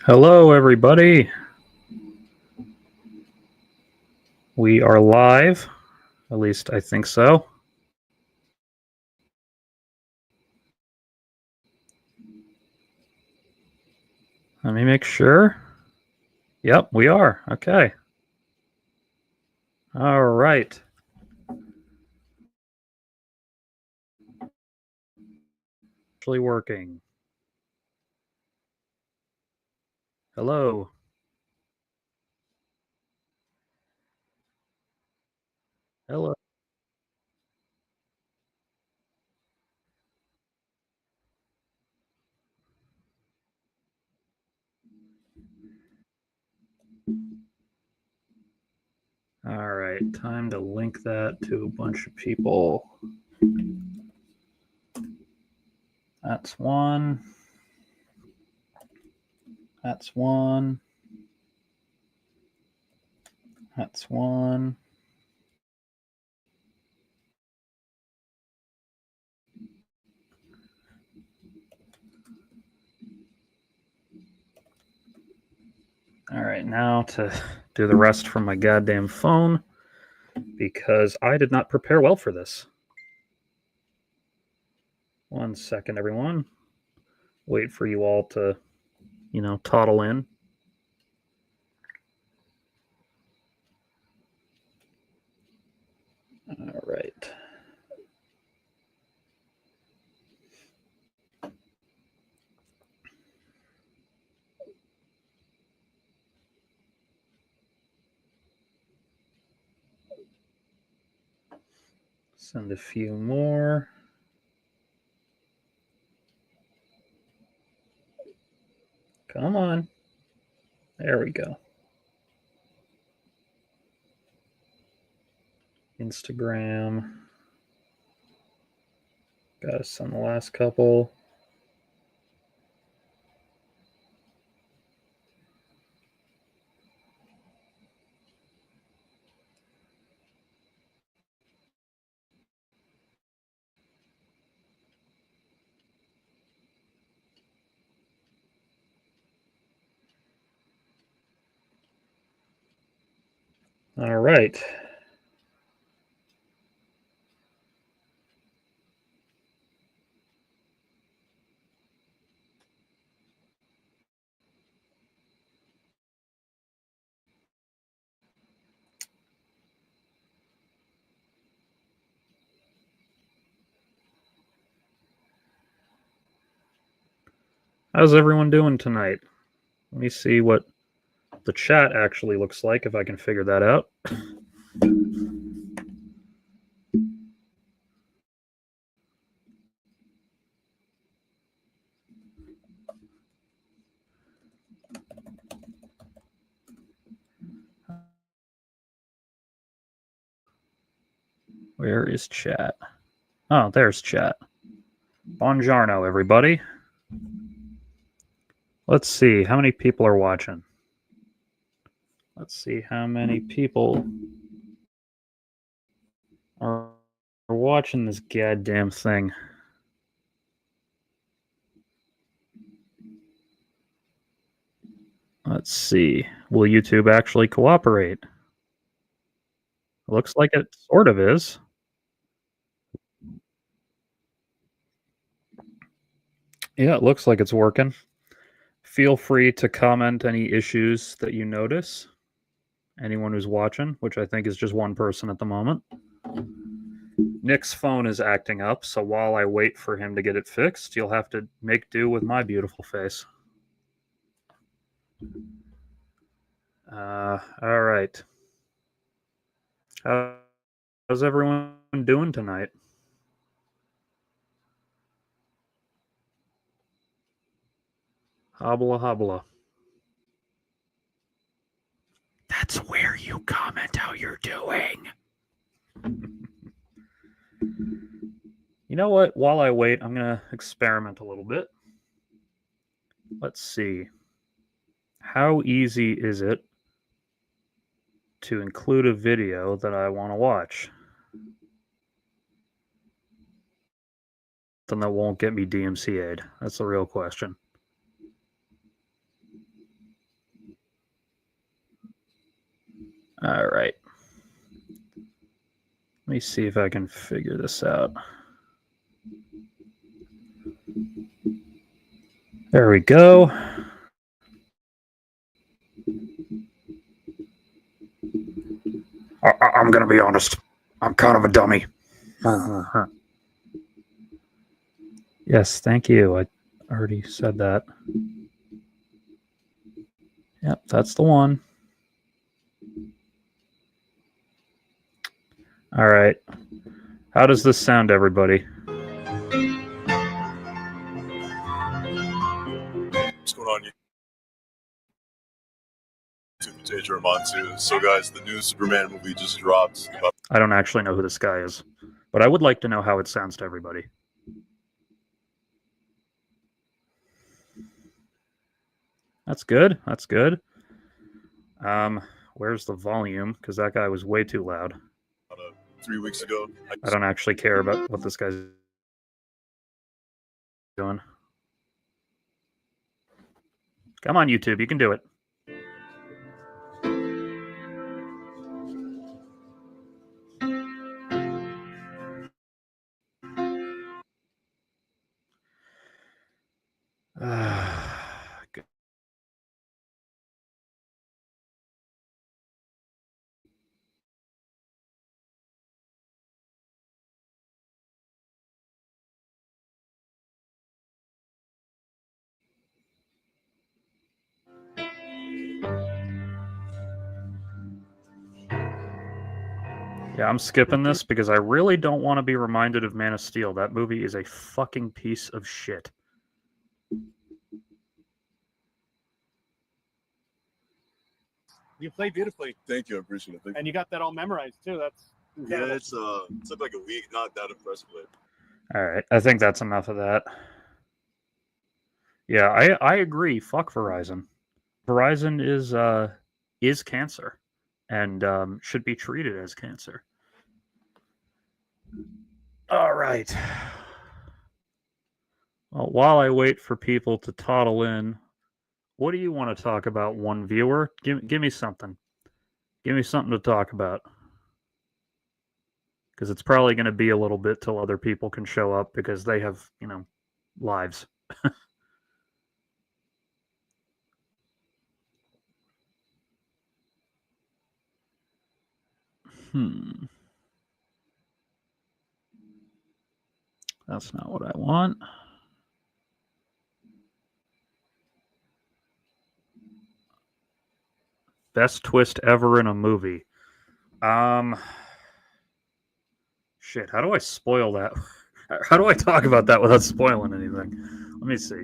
Hello, everybody. We are live. At least I think so. Let me make sure. Yep, we are. Okay. All right. Actually working. Hello. Hello. All right. Time to link that to a bunch of people. That's one. That's one. That's one. All right. Now to do the rest from my goddamn phone because I did not prepare well for this. 1 second, everyone. Wait for you all to, toddle in. All right. Send a few more. Come on. There we go. Instagram. Got us on the last couple. All right. How's everyone doing tonight? Let me see what the chat actually looks like if I can figure that out. Where is chat? Oh, there's chat. Buongiorno, everybody. Let's see how many people are watching. Let's see how many people are watching this goddamn thing. Let's see. Will YouTube actually cooperate? Looks like it sort of is. Yeah, it looks like it's working. Feel free to comment any issues that you notice. Anyone who's watching, which I think is just one person at the moment. Nick's phone is acting up, so while I wait for him to get it fixed, you'll have to make do with my beautiful face. All right. How's everyone doing tonight? Habla habla. That's where you comment how you're doing. You know what? While I wait, I'm going to experiment a little bit. Let's see. How easy is it to include a video that I want to watch? Then that won't get me DMCA'd. That's the real question. All right. Let me see if I can figure this out. There we go. I'm going to be honest. I'm kind of a dummy. Yes, thank you. I already said that. Yep, that's the one. All right. How does this sound, everybody? What's going on? Teja Ramontu. So, guys, the new Superman movie just dropped. I don't actually know who this guy is, but I would like to know how it sounds to everybody. That's good. That's good. Where's the volume? Because that guy was way too loud. 3 weeks ago. I don't actually care about what this guy's doing. Come on, YouTube. You can do it. Good. Yeah, I'm skipping this because I really don't want to be reminded of Man of Steel. That movie is a fucking piece of shit. You play beautifully. Thank you, I appreciate it. And you got that all memorized too. That's incredible. Yeah, it took like a week, not that impressively. All right, I think that's enough of that. Yeah, I agree. Fuck Verizon. Verizon is cancer, and should be treated as cancer. All right. Well, while I wait for people to toddle in, what do you want to talk about, one viewer? Give me something. Give me something to talk about. Because it's probably going to be a little bit till other people can show up because they have, lives. That's not what I want. Best twist ever in a movie. Shit, how do I spoil that? How do I talk about that without spoiling anything? Let me see.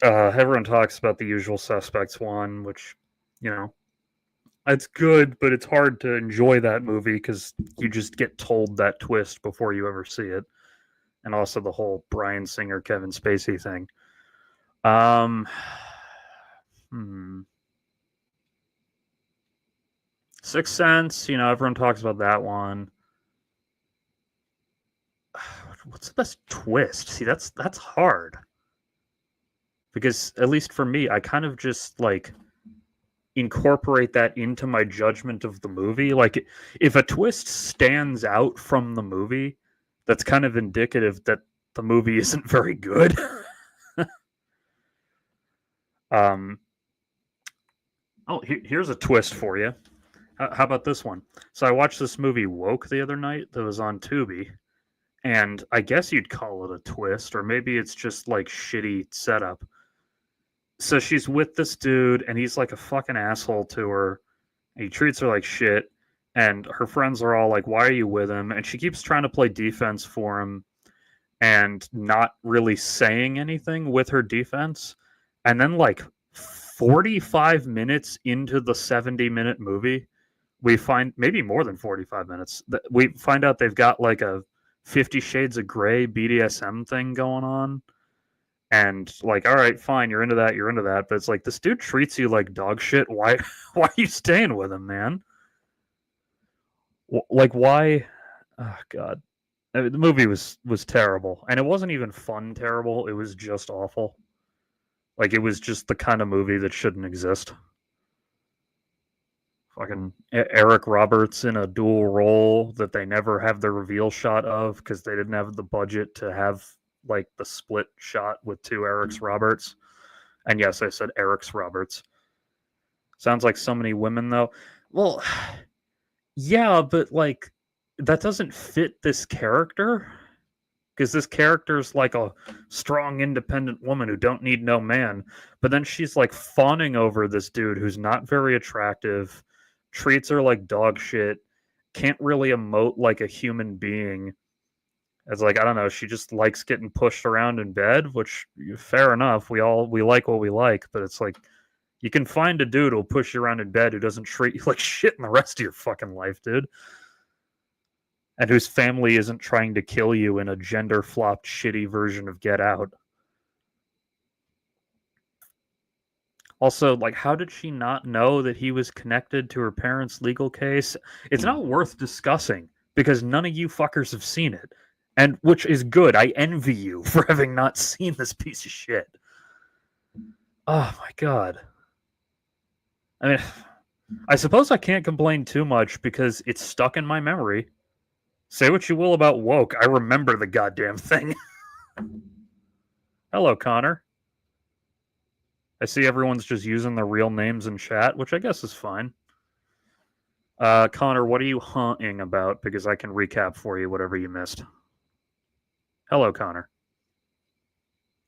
Everyone talks about The Usual Suspects 1, which, it's good, but it's hard to enjoy that movie because you just get told that twist before you ever see it. And also the whole Bryan Singer, Kevin Spacey thing. Sixth Sense, everyone talks about that one. What's the best twist? See, that's hard. Because at least for me, I kind of just incorporate that into my judgment of the movie. Like if a twist stands out from the movie, that's kind of indicative that the movie isn't very good. Here's a twist for you. How about this one? So I watched this movie Woke the other night that was on Tubi, and I guess you'd call it a twist, or maybe it's just shitty setup. So she's with this dude, and he's like a fucking asshole to her. He treats her like shit, and her friends are all like, "Why are you with him?" And she keeps trying to play defense for him, and not really saying anything with her defense. And then 45 minutes into the 70-minute movie, we find, maybe more than 45 minutes, that we find out they've got a 50 Shades of Grey BDSM thing going on. And all right, fine, you're into that, but it's this dude treats you like dog shit. Why are you staying with him, man? Why? Oh god. The movie was terrible, and it wasn't even fun terrible. It was just awful. It was just the kind of movie that shouldn't exist. Fucking Eric Roberts in a dual role that they never have the reveal shot of because they didn't have the budget to have like the split shot with two Erics Roberts. And yes, I said Erics Roberts. Sounds like so many women though. Well, yeah, but like that doesn't fit this character because this character's like a strong, independent woman who don't need no man. But then she's like fawning over this dude who's not very attractive, treats her like dog shit, can't really emote like a human being. It's like I don't know, she just likes getting pushed around in bed, which fair enough. We like what we like, but it's like you can find a dude who'll push you around in bed who doesn't treat you like shit in the rest of your fucking life, dude. And whose family isn't trying to kill you in a gender flopped shitty version of Get Out. Also, like, how did she not know that he was connected to her parents' legal case? It's not worth discussing because none of you fuckers have seen it. And which is good. I envy you for having not seen this piece of shit. Oh my god. I mean, I suppose I can't complain too much because it's stuck in my memory. Say what you will about woke. I remember the goddamn thing. Hello, Connor. I see everyone's just using their real names in chat, which I guess is fine. Connor, what are you haunting about? Because I can recap for you whatever you missed. Hello, Connor.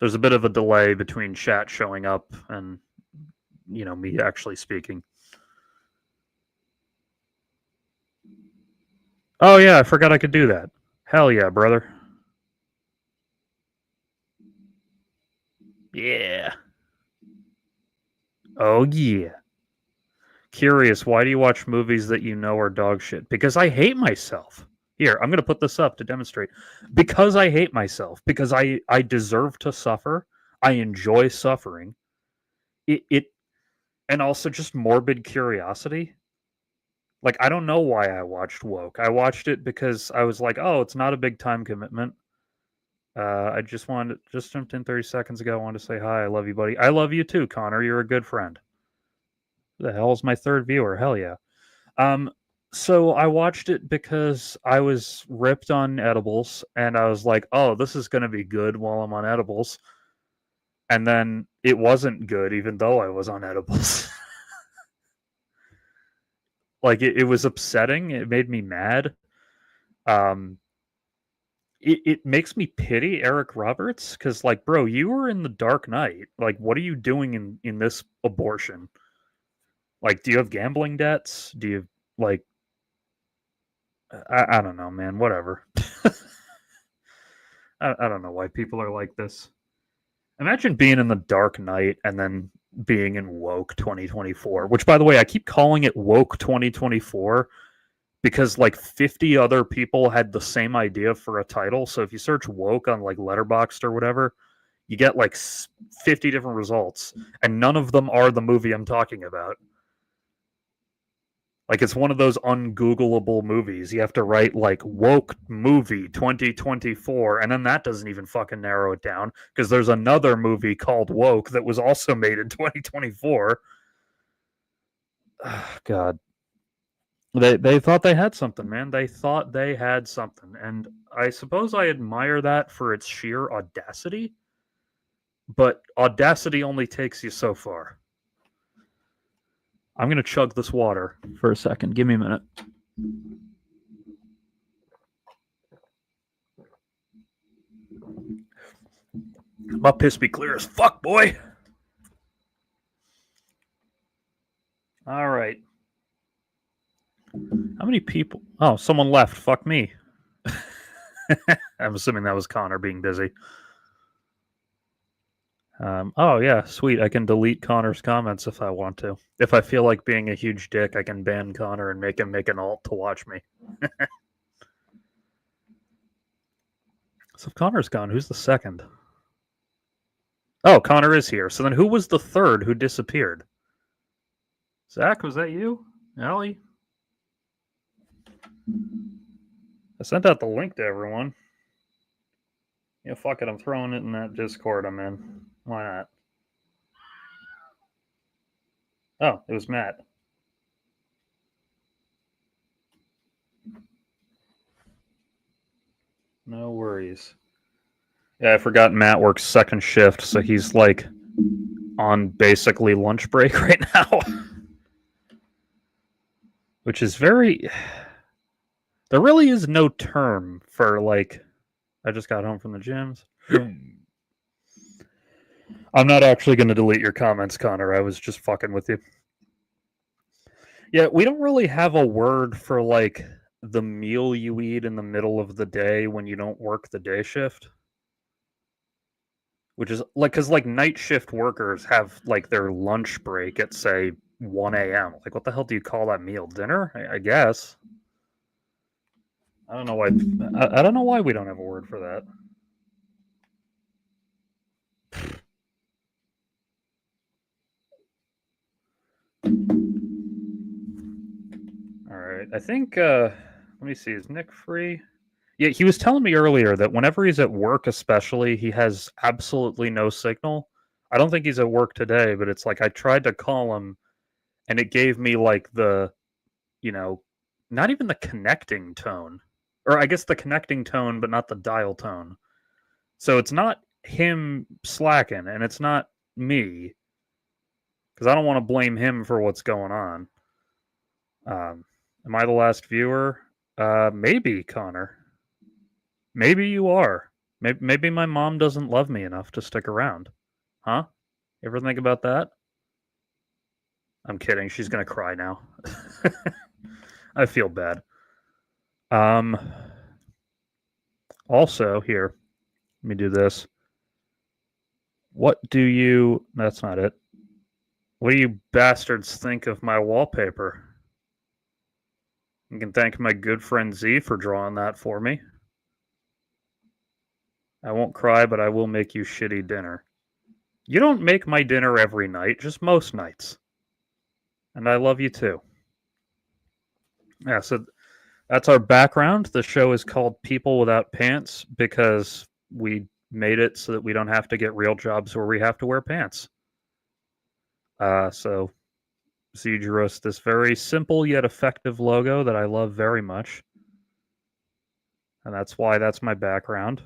There's a bit of a delay between chat showing up and, me actually speaking. Oh, yeah, I forgot I could do that. Hell yeah, brother. Yeah. Oh, yeah. Curious, why do you watch movies that you know are dog shit? Because I hate myself. Here, I'm going to put this up to demonstrate. Because I hate myself. Because I deserve to suffer. I enjoy suffering. It and also just morbid curiosity. Like, I don't know why I watched Woke. I watched it because I was like, oh, it's not a big time commitment. I just jumped in 30 seconds ago. I wanted to say hi. I love you, buddy. I love you too, Connor. You're a good friend. Who the hell is my third viewer? Hell yeah. So I watched it because I was ripped on edibles and I was like, oh, this is going to be good while I'm on edibles. And then it wasn't good, even though I was on edibles. Like it was upsetting. It made me mad. It makes me pity Eric Roberts because, like, bro, you were in the Dark Knight. Like, what are you doing in this abortion? Like, do you have gambling debts? Do you like? I don't know, man. Whatever. I don't know why people are like this. Imagine being in the Dark Knight and then being in Woke 2024, which, by the way, I keep calling it Woke 2024 because like 50 other people had the same idea for a title. So if you search Woke on like Letterboxd or whatever, you get like 50 different results, and none of them are the movie I'm talking about. Like it's one of those ungoogleable movies. You have to write like Woke movie 2024, and then that doesn't even fucking narrow it down because there's another movie called Woke that was also made in 2024. Oh, God. They thought they had something, man. They thought they had something. And I suppose I admire that for its sheer audacity. But audacity only takes you so far. I'm going to chug this water for a second. Give me a minute. My piss be clear as fuck, boy. All right. How many people? Oh, someone left. Fuck me. I'm assuming that was Connor being busy. Oh, yeah, sweet. I can delete Connor's comments if I want to. If I feel like being a huge dick, I can ban Connor and make him make an alt to watch me. So if Connor's gone, who's the second? Oh, Connor is here. So then who was the third who disappeared? Zach, was that you? Allie? I sent out the link to everyone. Yeah, fuck it. I'm throwing it in that Discord I'm in. Why not? Oh, it was Matt. No worries. Yeah, I forgot Matt works second shift, so he's like on basically lunch break right now. Which is very. There really is no term for like. I just got home from the gyms. I'm not actually going to delete your comments, Connor. I was just fucking with you. Yeah, we don't really have a word for like the meal you eat in the middle of the day when you don't work the day shift. Which is like, because like night shift workers have like their lunch break at say 1 a.m. Like, what the hell do you call that meal? Dinner? I guess. I don't know why. I don't know why we don't have a word for that. All right. I think. Let me see. Is Nick free? Yeah, he was telling me earlier that whenever he's at work, especially, he has absolutely no signal. I don't think he's at work today, but it's like I tried to call him, and it gave me like the, you know, not even the connecting tone, or I guess the connecting tone, but not the dial tone. So it's not him slacking, and it's not me, because I don't want to blame him for what's going on. Am I the last viewer? Maybe, Connor. Maybe you are. Maybe my mom doesn't love me enough to stick around. Huh? You ever think about that? I'm kidding. She's gonna cry now. I feel bad. Also, here, let me do this. What do you... That's not it. What do you bastards think of my wallpaper? You can thank my good friend Z for drawing that for me. I won't cry, but I will make you shitty dinner. You don't make my dinner every night, just most nights. And I love you too. Yeah, so that's our background. The show is called People Without Pants because we made it so that we don't have to get real jobs where we have to wear pants. So Z drew us this very simple yet effective logo that I love very much. And that's why that's my background.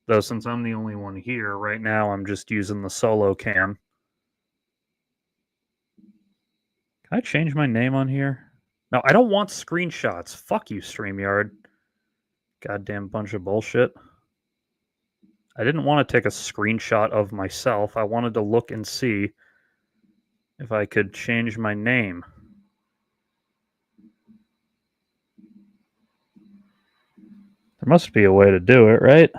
Though since I'm the only one here, right now I'm just using the solo cam. Can I change my name on here? No, I don't want screenshots. Fuck you, StreamYard. Goddamn bunch of bullshit. I didn't want to take a screenshot of myself. I wanted to look and see if I could change my name. There must be a way to do it, right?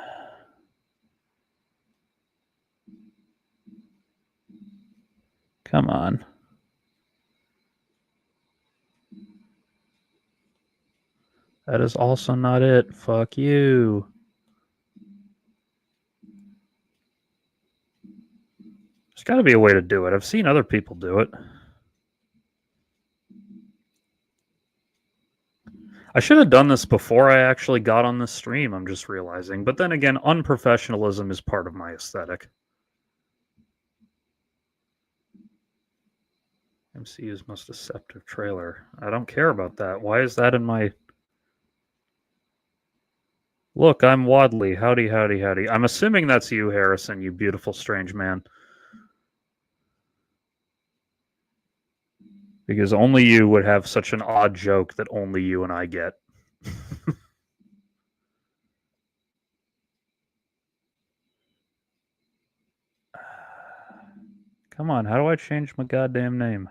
Come on. That is also not it. Fuck you. There's got to be a way to do it. I've seen other people do it. I should have done this before I actually got on this stream, I'm just realizing. But then again, unprofessionalism is part of my aesthetic. MCU's most deceptive trailer. I don't care about that. Why is that in my... Look, I'm Wadley. Howdy, howdy, howdy. I'm assuming that's you, Harrison, you beautiful strange man. Because only you would have such an odd joke that only you and I get. Come on, how do I change my goddamn name?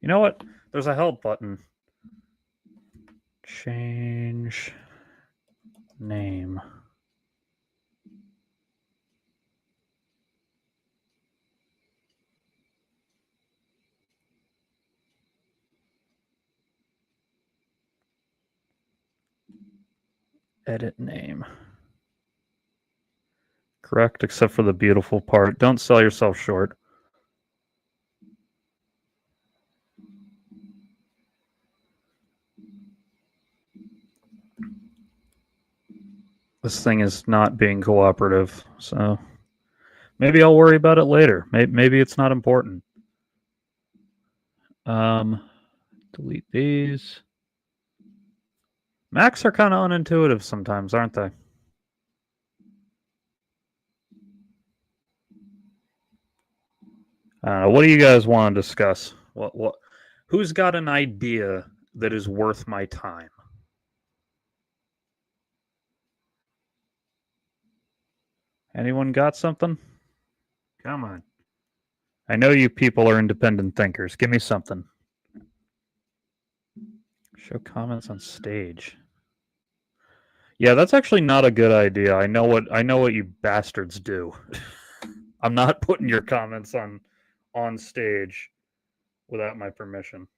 You know what? There's a help button. Change name. Edit name. Correct, except for the beautiful part. Don't sell yourself short. This thing is not being cooperative, so maybe I'll worry about it later. Maybe it's not important. Delete these. Macs are kind of unintuitive sometimes, aren't they? What do you guys want to discuss? Who's got an idea that is worth my time? Anyone got something? Come on. I know you people are independent thinkers. Give me something. Show comments on stage. Yeah, that's actually not a good idea. I know what you bastards do. I'm not putting your comments on stage without my permission.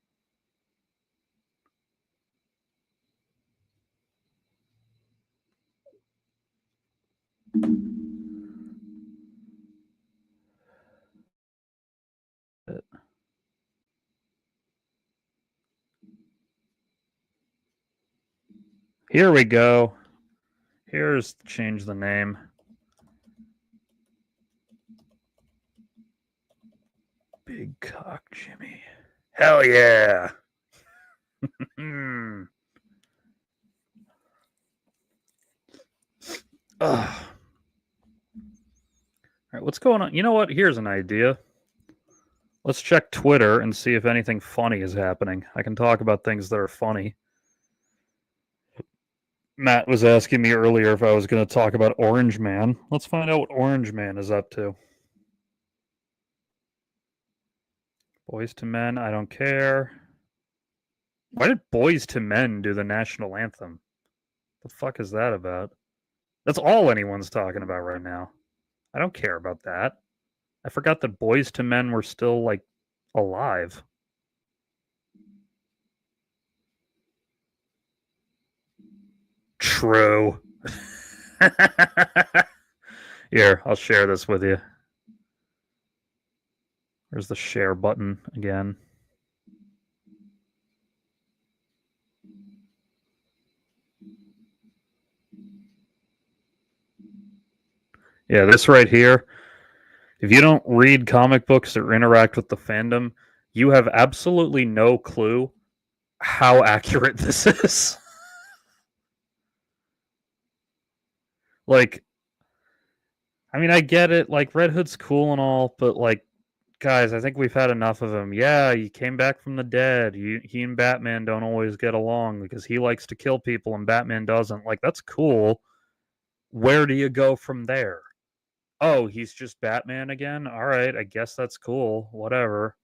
Here we go. Here's change the name. Big cock Jimmy. Hell yeah. Ugh. All right, what's going on? You know what? Here's an idea. Let's check Twitter and see if anything funny is happening. I can talk about things that are funny. Matt was asking me earlier if I was going to talk about Orange Man. Let's find out what Orange Man is up to. Boys to Men, I don't care. Why did Boys to Men do the national anthem? The fuck is that about? That's all anyone's talking about right now. I don't care about that. I forgot that Boys to Men were still, like, alive. True. Here, I'll share this with you. There's the share button again. Yeah, this right here. If you don't read comic books or interact with the fandom, you have absolutely no clue how accurate this is. Like, I mean, I get it. Like, Red Hood's cool and all, but, like, guys, I think we've had enough of him. Yeah, he came back from the dead. He and Batman don't always get along because he likes to kill people and Batman doesn't. Like, that's cool. Where do you go from there? Oh, he's just Batman again? All right, I guess that's cool. Whatever.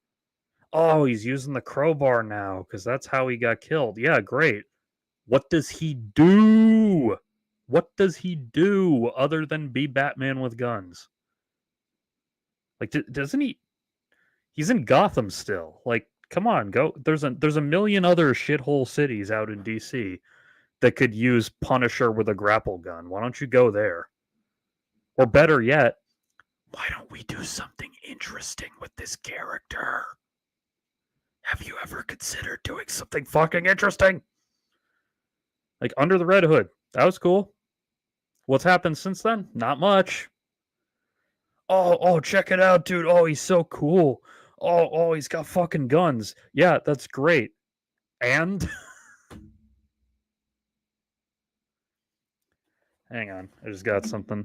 Oh, he's using the crowbar now because that's how he got killed. Yeah, great. What does he do? What does he do other than be Batman with guns? Like, doesn't he? He's in Gotham still. Like, come on, go. There's a million other shithole cities out in DC that could use Punisher with a grapple gun. Why don't you go there? Or better yet, why don't we do something interesting with this character? Have you ever considered doing something fucking interesting? Like Under the Red Hood. That was cool. What's happened since then? Not much. Oh, check it out, dude. Oh, he's so cool. Oh, he's got fucking guns. Yeah, that's great. And hang on, I just got something.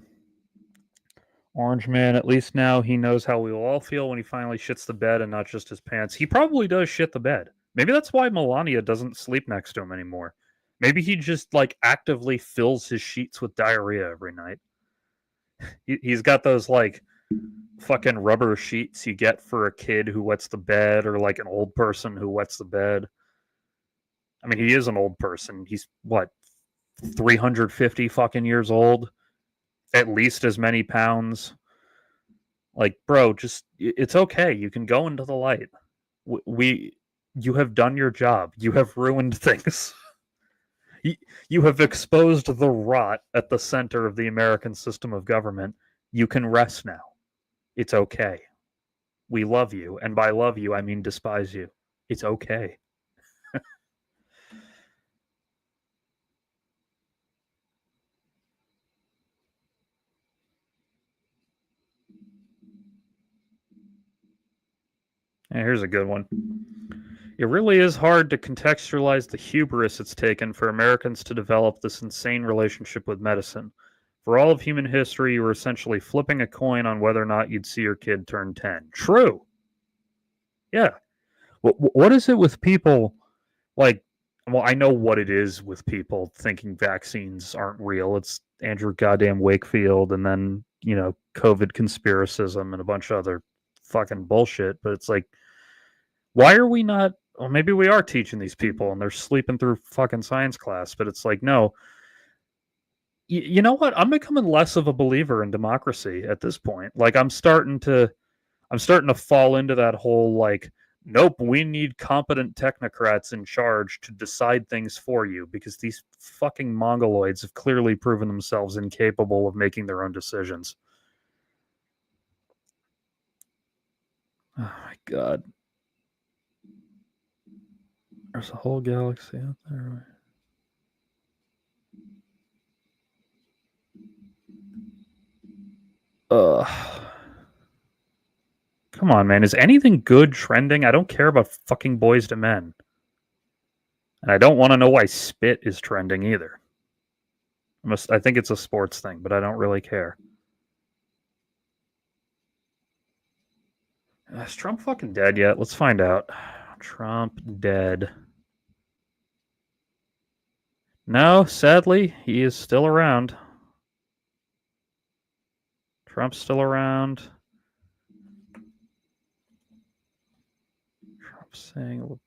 Orange Man, at least now he knows how we will all feel when he finally shits the bed and not just his pants. He probably does shit the bed. Maybe that's why Melania doesn't sleep next to him anymore. Maybe he just like actively fills his sheets with diarrhea every night. He's got those like fucking rubber sheets you get for a kid who wets the bed or like an old person who wets the bed. I mean, he is an old person. He's what, 350 fucking years old? At least as many pounds. Like, bro, just it's okay. You can go into the light. You have done your job. You have ruined things. You have exposed the rot at the center of the American system of government. You can rest now. It's okay. We love you, and by love you, I mean despise you. It's okay. Here's a good one. It really is hard to contextualize the hubris it's taken for Americans to develop this insane relationship with medicine. For all of human history, you were essentially flipping a coin on whether or not you'd see your kid turn 10. True. Yeah. What is it with people like, well, I know what it is with people thinking vaccines aren't real. It's Andrew goddamn Wakefield and then, COVID conspiracism and a bunch of other fucking bullshit. But it's like, why are we not, well, maybe we are teaching these people and they're sleeping through fucking science class, but it's like, no, you know what? I'm becoming less of a believer in democracy at this point. Like I'm starting to fall into that whole like, nope, we need competent technocrats in charge to decide things for you because these fucking mongoloids have clearly proven themselves incapable of making their own decisions. Oh my god. There's a whole galaxy out there. Come on, man. Is anything good trending? I don't care about fucking Boys to Men. And I don't want to know why spit is trending either. I think it's a sports thing, but I don't really care. Is Trump fucking dead yet? Let's find out. Trump dead. No, sadly, he is still around. Trump's still around. Trump's saying...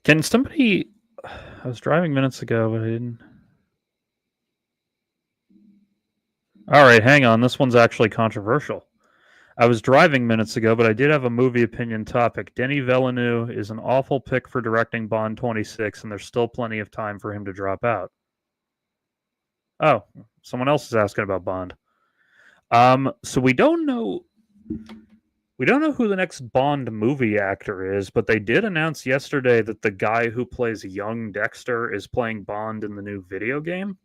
Can somebody... I was driving minutes ago, but I didn't... All right, hang on. This one's actually controversial. I was driving minutes ago, but I did have a movie opinion topic. Denis Villeneuve is an awful pick for directing Bond 26, and there's still plenty of time for him to drop out. Oh, someone else is asking about Bond. So we don't know who the next Bond movie actor is, but they did announce yesterday that the guy who plays young Dexter is playing Bond in the new video game,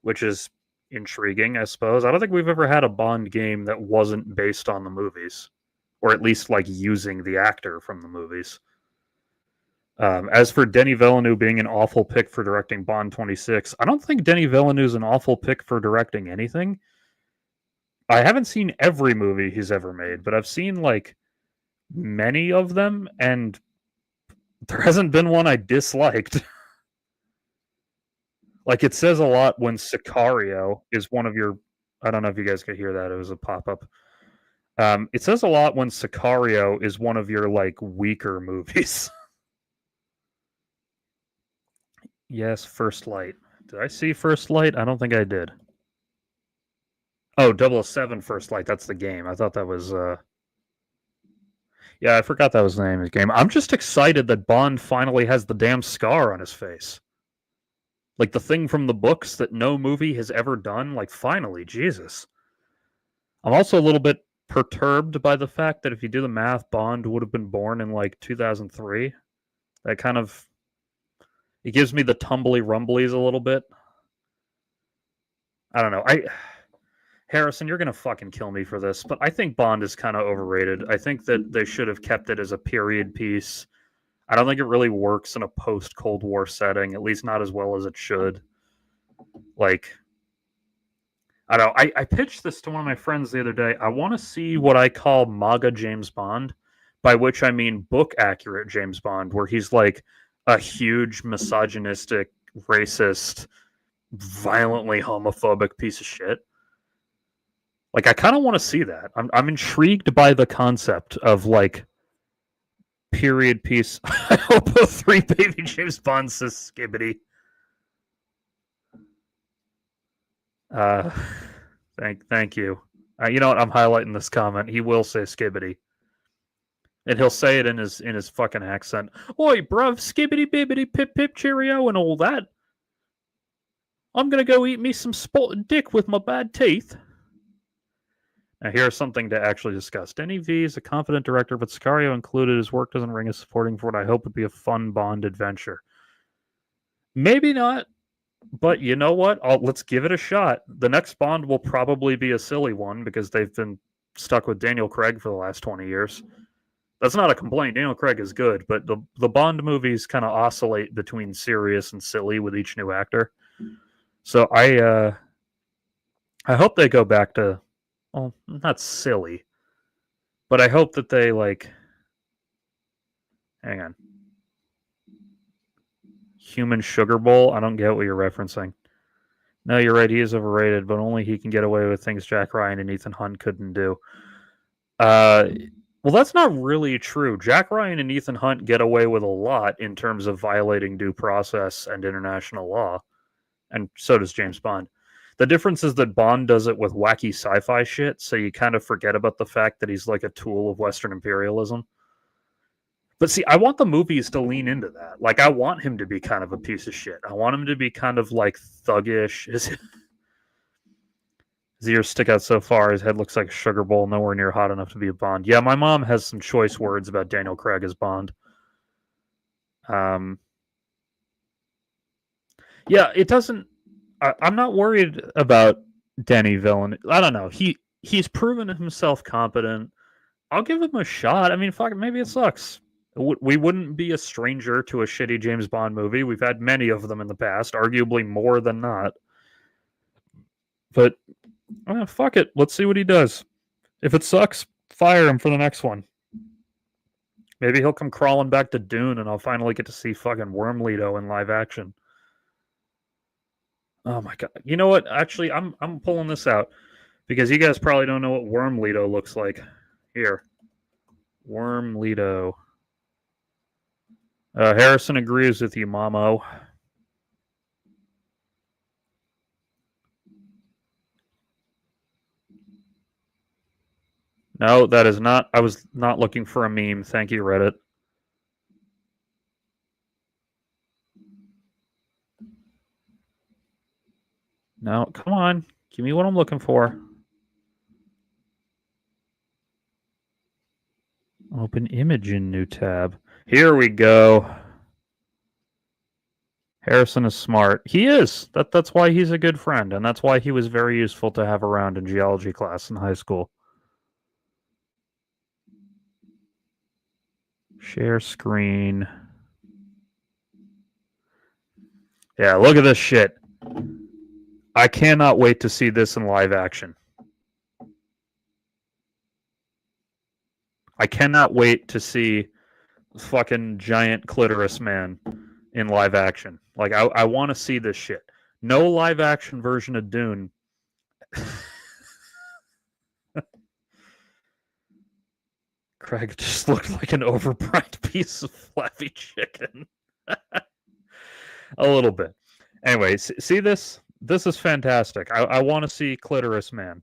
which is intriguing, I suppose. I don't think we've ever had a Bond game that wasn't based on the movies, or at least like using the actor from the movies. As for Denis Villeneuve being an awful pick for directing Bond 26, I don't think Denis Villeneuve's an awful pick for directing anything. I haven't seen every movie he's ever made, but I've seen like many of them, and there hasn't been one I disliked. Like, it says a lot when Sicario is one of your... I don't know if you guys could hear that. It was a pop-up. It says a lot when Sicario is one of your, like, weaker movies. Yes, First Light. Did I see First Light? I don't think I did. Oh, 007 First Light. That's the game. I thought that was... Yeah, I forgot that was the name of the game. I'm just excited that Bond finally has the damn scar on his face. Like the thing from the books that no movie has ever done. Like, finally, Jesus. I'm also a little bit perturbed by the fact that if you do the math, Bond would have been born in like 2003. That kind of... It gives me the tumbly rumblies a little bit. I don't know. Harrison, you're going to fucking kill me for this, but I think Bond is kind of overrated. I think that they should have kept it as a period piece. I don't think it really works in a post-Cold War setting, at least not as well as it should. Like, I don't know. I pitched this to one of my friends the other day. I want to see what I call MAGA James Bond, by which I mean book-accurate James Bond, where he's like a huge misogynistic, racist, violently homophobic piece of shit. Like, I kind of want to see that. I'm intrigued by the concept of, like, period piece. I hope a 3 baby James Bond says Skibbity. Thank you. You know what? I'm highlighting this comment. He will say Skibbity. And he'll say it in his fucking accent. Oi, bruv, skibbity bibbity pip pip cheerio and all that. I'm gonna go eat me some spotted dick with my bad teeth. Now, here's something to actually discuss. Denis V is a confident director, but Sicario included. His work doesn't ring as supporting for what I hope would be a fun Bond adventure. Maybe not. But you know what? Let's give it a shot. The next Bond will probably be a silly one because they've been stuck with Daniel Craig for the last 20 years. That's not a complaint. Daniel Craig is good, but the Bond movies kind of oscillate between serious and silly with each new actor. So I hope they go back to, well, not silly, but I hope that they like. Hang on. Human Sugar Bowl. I don't get what you're referencing. No, you're right. He is overrated, but only he can get away with things Jack Ryan and Ethan Hunt couldn't do. Well, that's not really true. Jack Ryan and Ethan Hunt get away with a lot in terms of violating due process and international law, and so does James Bond. The difference is that Bond does it with wacky sci-fi shit, so you kind of forget about the fact that he's like a tool of Western imperialism. But see, I want the movies to lean into that. Like, I want him to be kind of a piece of shit. I want him to be kind of like thuggish. His ears stick out so far. His head looks like a sugar bowl, nowhere near hot enough to be a Bond. Yeah, my mom has some choice words about Daniel Craig as Bond. Yeah, it doesn't. I'm not worried about Danny Villeneuve. I don't know. He's proven himself competent. I'll give him a shot. I mean, fuck, maybe it sucks. We wouldn't be a stranger to a shitty James Bond movie. We've had many of them in the past, arguably more than not. But fuck it. Let's see what he does. If it sucks, fire him for the next one. Maybe he'll come crawling back to Dune and I'll finally get to see fucking Wormleto in live action. Oh my god. You know what? Actually, I'm pulling this out because you guys probably don't know what Wormleto looks like. Here. Wormleto. Harrison agrees with you, Mamo. No, that is not. I was not looking for a meme. Thank you, Reddit. No, come on. Give me what I'm looking for. Open image in new tab. Here we go. Harrison is smart. He is. That's why he's a good friend, and that's why he was very useful to have around in geology class in high school. Share screen. Yeah, look at this shit. I cannot wait to see this in live action. I cannot wait to see fucking giant clitoris man in live action. Like, I want to see this shit. No live action version of Dune. Craig just looked like an overpriced piece of flappy chicken. A little bit. Anyway, see this? This is fantastic. I want to see clitoris man.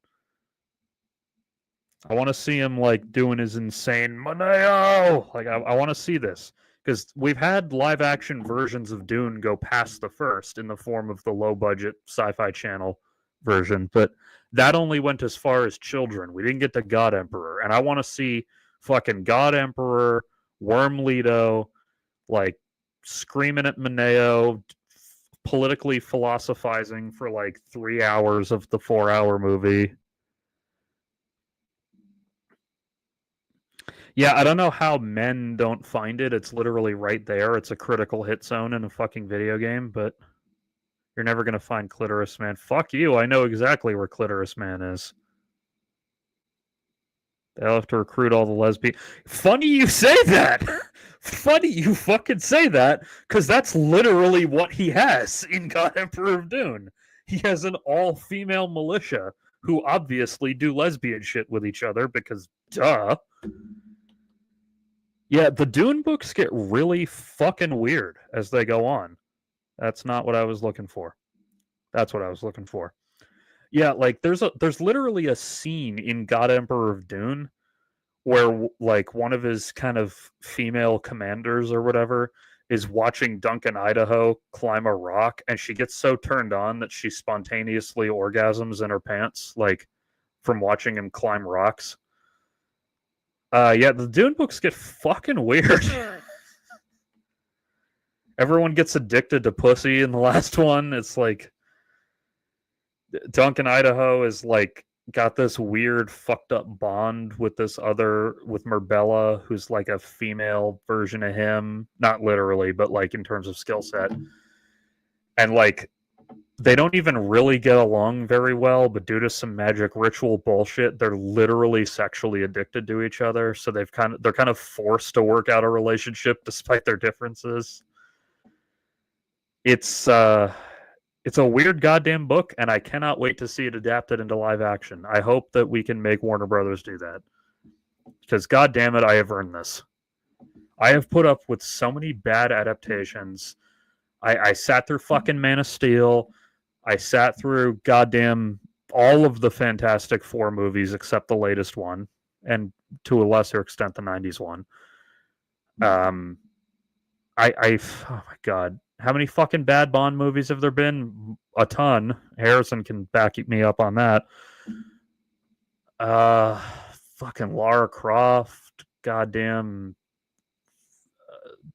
I want to see him like doing his insane Moneo. Like I want to see this because we've had live action versions of Dune go past the first in the form of the low budget Sci-Fi Channel version, but that only went as far as children. We didn't get to God Emperor, and I want to see fucking God Emperor, Wormleto, like screaming at Moneo, politically philosophizing for like 3 hours of the 4-hour movie. Yeah, I don't know how men don't find it. It's literally right there. It's a critical hit zone in a fucking video game, but you're never going to find Clitoris Man. Fuck you. I know exactly where Clitoris Man is. They'll have to recruit all the lesbians. Funny you say that. Funny you fucking say that, because that's literally what he has in God Emperor of Dune. He has an all-female militia who obviously do lesbian shit with each other because, duh. Yeah, the Dune books get really fucking weird as they go on. That's not what I was looking for. That's what I was looking for. Yeah, like there's literally a scene in God Emperor of Dune where like one of his kind of female commanders or whatever is watching Duncan Idaho climb a rock, and she gets so turned on that she spontaneously orgasms in her pants, like from watching him climb rocks. Yeah, the Dune books get fucking weird. Everyone gets addicted to pussy in the last one. It's like Duncan Idaho is like got this weird fucked up bond with Marbella, who's like a female version of him. Not literally, but like in terms of skill set. And like they don't even really get along very well, but due to some magic ritual bullshit, they're literally sexually addicted to each other. So they're kind of forced to work out a relationship despite their differences. It's a weird goddamn book, and I cannot wait to see it adapted into live action. I hope that we can make Warner Brothers do that. Because goddamn it, I have earned this. I have put up with so many bad adaptations. I sat through fucking Man of Steel. I sat through goddamn all of the Fantastic Four movies except the latest one, and to a lesser extent the 90s one. Oh my god. How many fucking bad Bond movies have there been? A ton. Harrison can back me up on that. Fucking Lara Croft. Goddamn.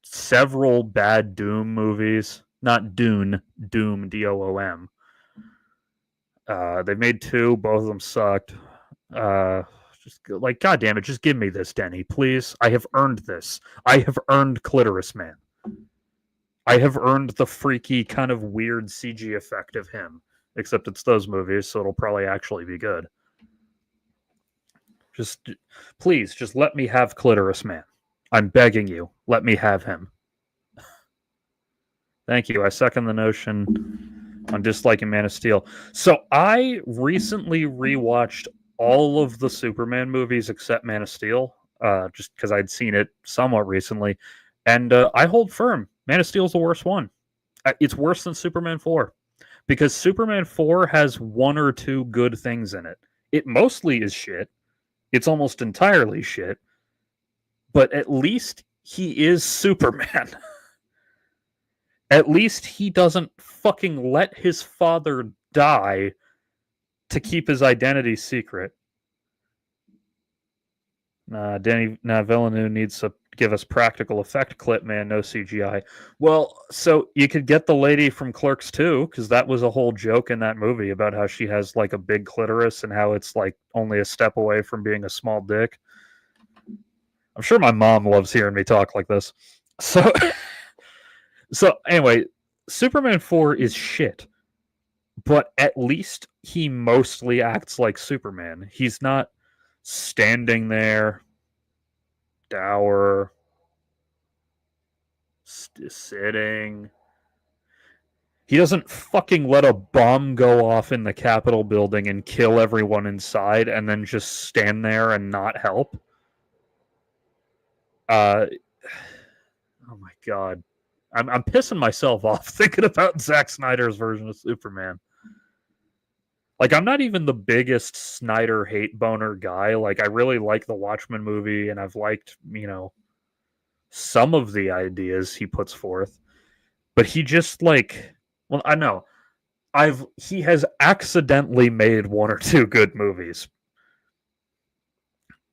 Several bad Doom movies. Not Dune. Doom. Doom. They made 2. Both of them sucked. Just like, goddamn it, just give me this, Denny, please. I have earned this. I have earned Clitoris Man. I have earned the freaky kind of weird CG effect of him. Except it's those movies, so it'll probably actually be good. Please, just let me have Clitoris Man. I'm begging you, let me have him. Thank you. I second the notion on disliking Man of Steel. So I recently rewatched all of the Superman movies except Man of Steel, just because I'd seen it somewhat recently. And I hold firm. Man of Steel is the worst one. It's worse than Superman 4. Because Superman 4 has 1 or 2 good things in it. It mostly is shit. It's almost entirely shit. But at least he is Superman. At least he doesn't fucking let his father die to keep his identity secret. Villeneuve needs to give us practical effect clip, man, no CGI. Well, so you could get the lady from Clerks 2, because that was a whole joke in that movie about how she has like a big clitoris and how it's like only a step away from being a small dick. I'm sure my mom loves hearing me talk like this. So anyway, Superman 4 is shit. But at least he mostly acts like Superman. He's not standing there, dour, sitting. He doesn't fucking let a bomb go off in the Capitol building and kill everyone inside and then just stand there and not help. Oh my god. I'm pissing myself off thinking about Zack Snyder's version of Superman. Like, I'm not even the biggest Snyder hate boner guy. Like, I really like the Watchmen movie, and I've liked, some of the ideas he puts forth. But he just, like... Well, I know. He has accidentally made 1 or 2 good movies.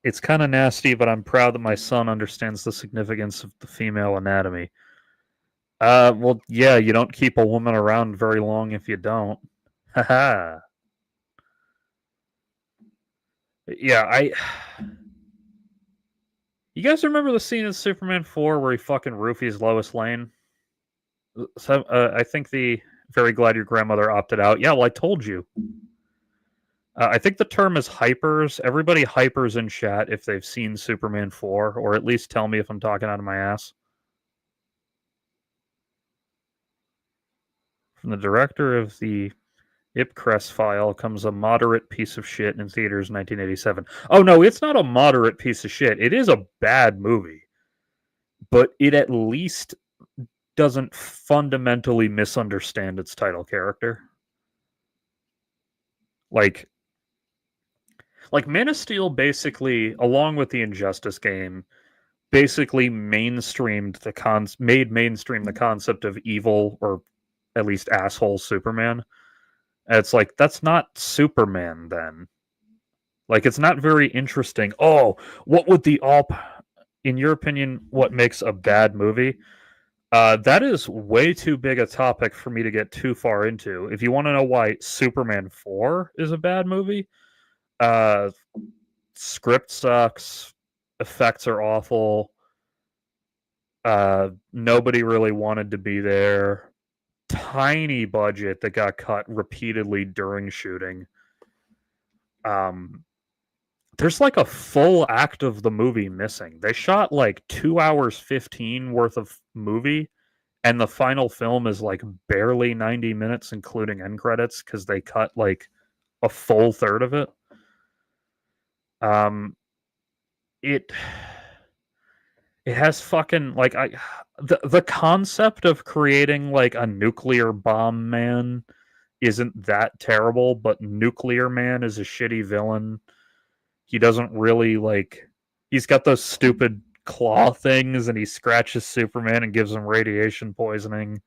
It's kind of nasty, but I'm proud that my son understands the significance of the female anatomy. Well, yeah, you don't keep a woman around very long if you don't. Haha. Yeah, You guys remember the scene in Superman 4 where he fucking roofies Lois Lane? So, I think very glad your grandmother opted out. Yeah, well, I told you. I think the term is hypers. Everybody hypers in chat if they've seen Superman 4, or at least tell me if I'm talking out of my ass. From the director of the Ipcress file comes a moderate piece of shit in theaters in 1987. Oh, no, it's not a moderate piece of shit. It is a bad movie. But it at least doesn't fundamentally misunderstand its title character. Like Man of Steel basically, along with the Injustice game, basically made mainstream the concept of evil, or at least asshole Superman. And it's like, that's not Superman then. Like, it's not very interesting. Oh, what would in your opinion, what makes a bad movie? That is way too big a topic for me to get too far into. If you want to know why Superman 4 is a bad movie, uh, script sucks, effects are awful, nobody really wanted to be there, tiny budget that got cut repeatedly during shooting. There's like a full act of the movie missing. They shot like 2 hours 15 worth of movie, and the final film is like barely 90 minutes, including end credits, because they cut like a full third of it. It has fucking like the concept of creating like a nuclear bomb man isn't that terrible, but Nuclear Man is a shitty villain. He doesn't really like. He's got those stupid claw things, and he scratches Superman and gives him radiation poisoning.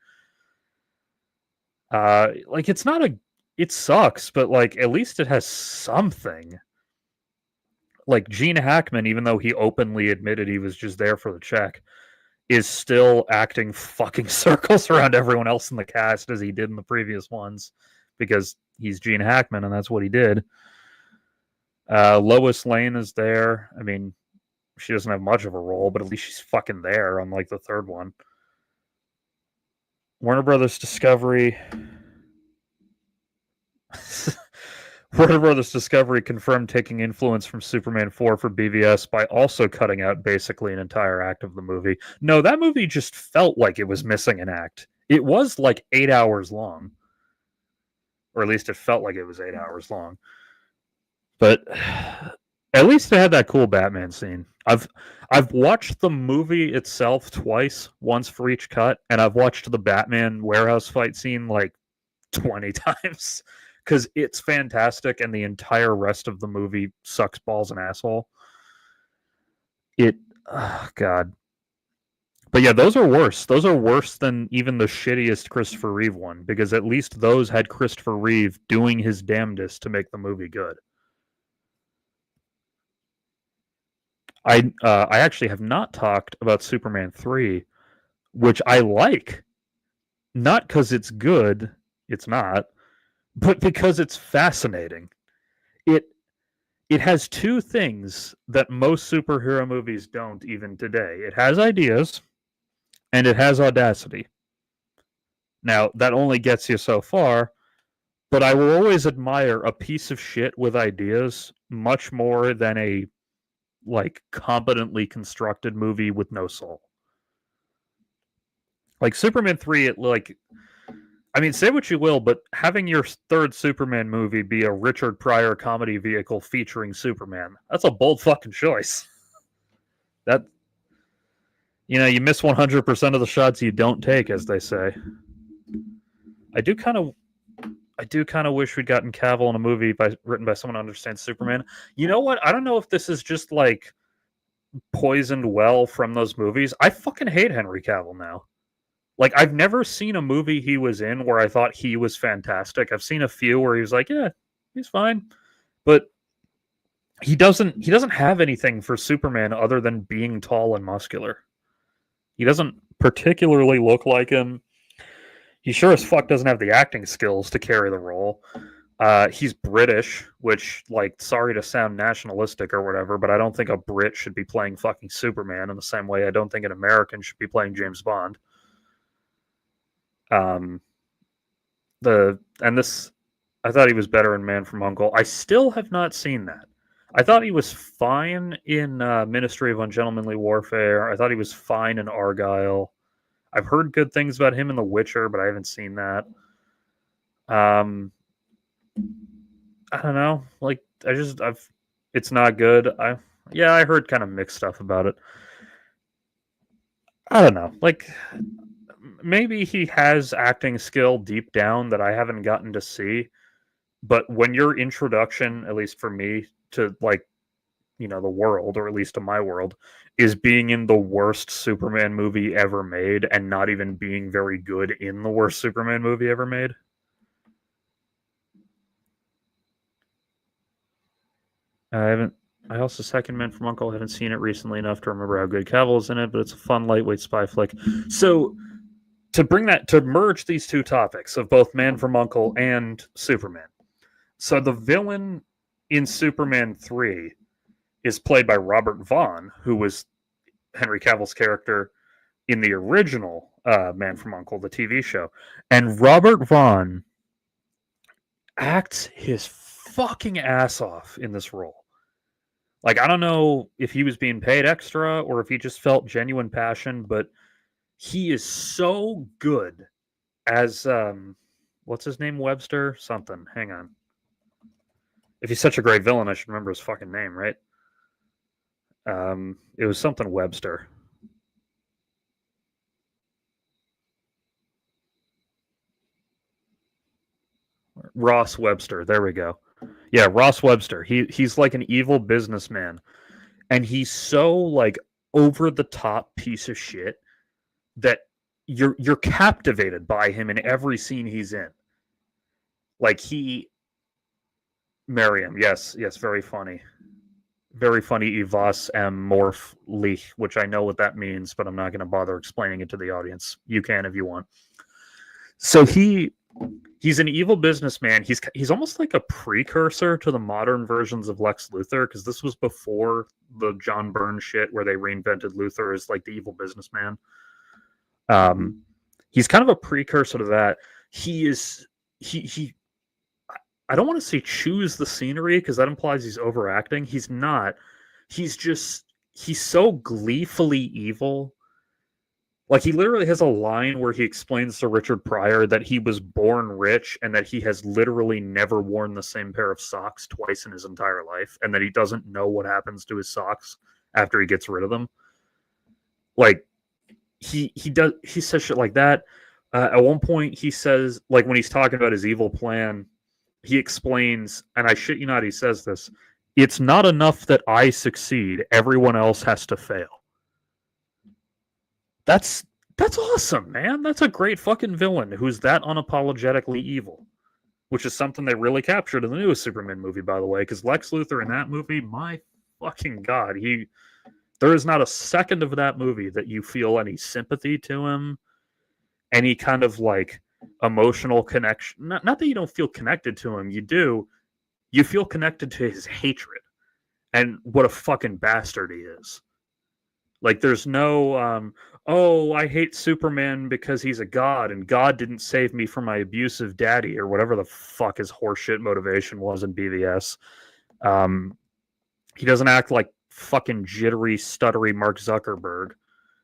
Like it's not a. It sucks, but like at least it has something. Like Gene Hackman, even though he openly admitted he was just there for the check, is still acting fucking circles around everyone else in the cast as he did in the previous ones, because he's Gene Hackman and that's what he did. Lois Lane is there. I mean, she doesn't have much of a role, but at least she's fucking there, unlike the third one. Warner Brothers Discovery. Warner Brothers Discovery confirmed taking influence from Superman 4 for BVS by also cutting out basically an entire act of the movie. No, that movie just felt like it was missing an act. It was like 8 hours long. Or at least it felt like it was 8 hours long. But at least it had that cool Batman scene. I've watched the movie itself twice, once for each cut, and I've watched the Batman warehouse fight scene like 20 times. Because it's fantastic, and the entire rest of the movie sucks balls and asshole. God. But yeah, those are worse. Those are worse than even the shittiest Christopher Reeve one, because at least those had Christopher Reeve doing his damnedest to make the movie good. I actually have not talked about Superman 3, which I like. Not because it's good, it's not, but because it's fascinating. It has two things that most superhero movies don't even today. It has ideas, and it has audacity. Now, that only gets you so far, but I will always admire a piece of shit with ideas much more than a like competently constructed movie with no soul. Like Superman 3, it like I mean, say what you will, but having your third Superman movie be a Richard Pryor comedy vehicle featuring Superman, that's a bold fucking choice. That, you miss 100% of the shots you don't take, as they say. I do kind of wish we'd gotten Cavill in a movie written by someone who understands Superman. You know what? I don't know if this is just like poisoned well from those movies. I fucking hate Henry Cavill now. Like, I've never seen a movie he was in where I thought he was fantastic. I've seen a few where he was like, yeah, he's fine. But he doesn't have anything for Superman other than being tall and muscular. He doesn't particularly look like him. He sure as fuck doesn't have the acting skills to carry the role. He's British, which, like, sorry to sound nationalistic or whatever, but I don't think a Brit should be playing fucking Superman in the same way I don't think an American should be playing James Bond. I thought he was better in Man from U.N.C.L.E. I still have not seen that. I thought he was fine in Ministry of Ungentlemanly Warfare. I thought he was fine in Argyle. I've heard good things about him in The Witcher, but I haven't seen that. I don't know. Like, it's not good. I heard kind of mixed stuff about it. I don't know. Like, maybe he has acting skill deep down that I haven't gotten to see. But when your introduction, at least for me, to like, the world, or at least to my world, is being in the worst Superman movie ever made and not even being very good in the worst Superman movie ever made. I also second Man from U.N.C.L.E. I haven't seen it recently enough to remember how good Cavill's in it, but it's a fun, lightweight spy flick. So, to merge these two topics of both Man from Uncle and Superman. So the villain in Superman 3 is played by Robert Vaughn, who was Henry Cavill's character in the original Man from Uncle, the TV show. And Robert Vaughn acts his fucking ass off in this role. Like, I don't know if he was being paid extra or if he just felt genuine passion, but he is so good as what's his name? Webster? Something. Hang on. If he's such a great villain, I should remember his fucking name, right? It was something Webster. Ross Webster. There we go. Yeah, Ross Webster. He's like an evil businessman, and he's so like over the top piece of shit that you're captivated by him in every scene he's in. Like Miriam, yes, very funny. Very funny Evas M. Morph Lee, which I know what that means, but I'm not going to bother explaining it to the audience. You can if you want. So he's an evil businessman. He's almost like a precursor to the modern versions of Lex Luthor, because this was before the John Byrne shit where they reinvented Luthor as like the evil businessman. He's kind of a precursor to that. He I don't want to say choose the scenery because that implies he's overacting. He's not. He's so gleefully evil. Like, he literally has a line where he explains to Richard Pryor that he was born rich and that he has literally never worn the same pair of socks twice in his entire life, and that he doesn't know what happens to his socks after he gets rid of them. Like, he says shit like that. At one point, he says, like, when he's talking about his evil plan, he explains, and I shit you not, he says this: "It's not enough that I succeed; everyone else has to fail." That's awesome, man. That's a great fucking villain who's that unapologetically evil, which is something they really captured in the newest Superman movie, by the way. Because Lex Luthor in that movie, my fucking god, there is not a second of that movie that you feel any sympathy to him, any kind of like emotional connection. Not that you don't feel connected to him, you do. You feel connected to his hatred and what a fucking bastard he is. Like, there's no, oh, I hate Superman because he's a god, and God didn't save me from my abusive daddy, or whatever the fuck his horseshit motivation was in BVS. He doesn't act like fucking jittery, stuttery Mark Zuckerberg.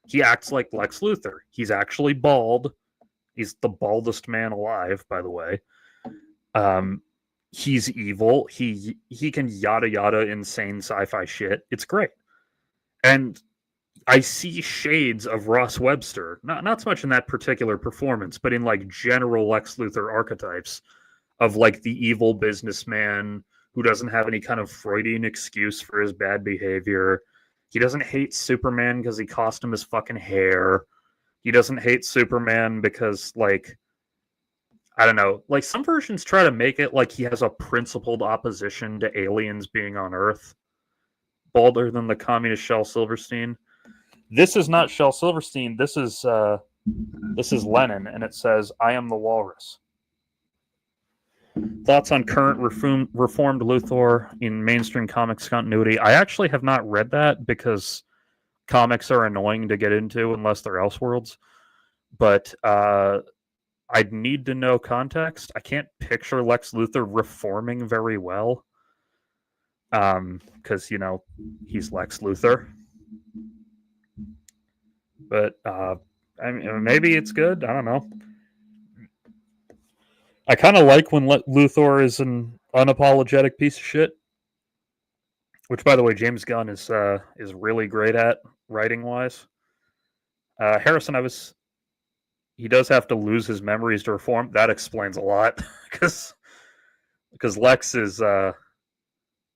He acts like Lex Luthor. He's actually bald. He's the baldest man alive, by the way. He's evil. He can yada yada insane sci-fi shit. It's great. And I see shades of Ross Webster, not so much in that particular performance, but in like general Lex Luthor archetypes of like the evil businessman who doesn't have any kind of Freudian excuse for his bad behavior. He doesn't hate Superman because he cost him his fucking hair. He doesn't hate Superman because, like, I don't know, like some versions try to make it like he has a principled opposition to aliens being on Earth. Balder than the communist Shel Silverstein. This is not Shel Silverstein. This is Lenin, and it says, "I am the Walrus." Thoughts on current reformed Luthor in mainstream comics continuity? I actually have not read that because comics are annoying to get into unless they're Elseworlds. But I'd need to know context. I can't picture Lex Luthor reforming very well because, you know, he's Lex Luthor. But I mean, maybe it's good. I don't know. I kind of like when Luthor is an unapologetic piece of shit, which, by the way, James Gunn is really great at writing wise. Harrison, he does have to lose his memories to reform. That explains a lot because Lex is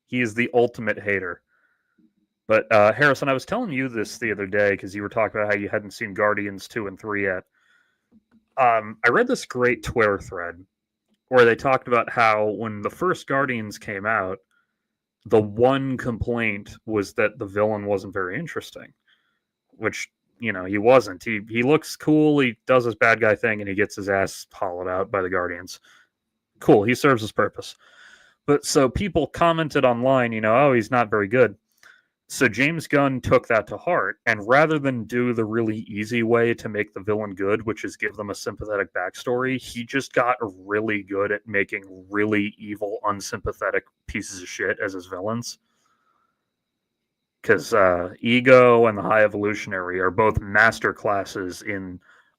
he is the ultimate hater. But Harrison, I was telling you this the other day because you were talking about how you hadn't seen Guardians 2 and 3 yet. I read this great Twitter thread where they talked about how when the first Guardians came out, the one complaint was that the villain wasn't very interesting, which he wasn't. He looks cool. He does his bad guy thing, and he gets his ass hollowed out by the Guardians. Cool. He serves his purpose. But so people commented online, oh, he's not very good. So James Gunn took that to heart, and rather than do the really easy way to make the villain good, which is give them a sympathetic backstory, he just got really good at making really evil, unsympathetic pieces of shit as his villains. Because Ego and the High Evolutionary are both master classes in,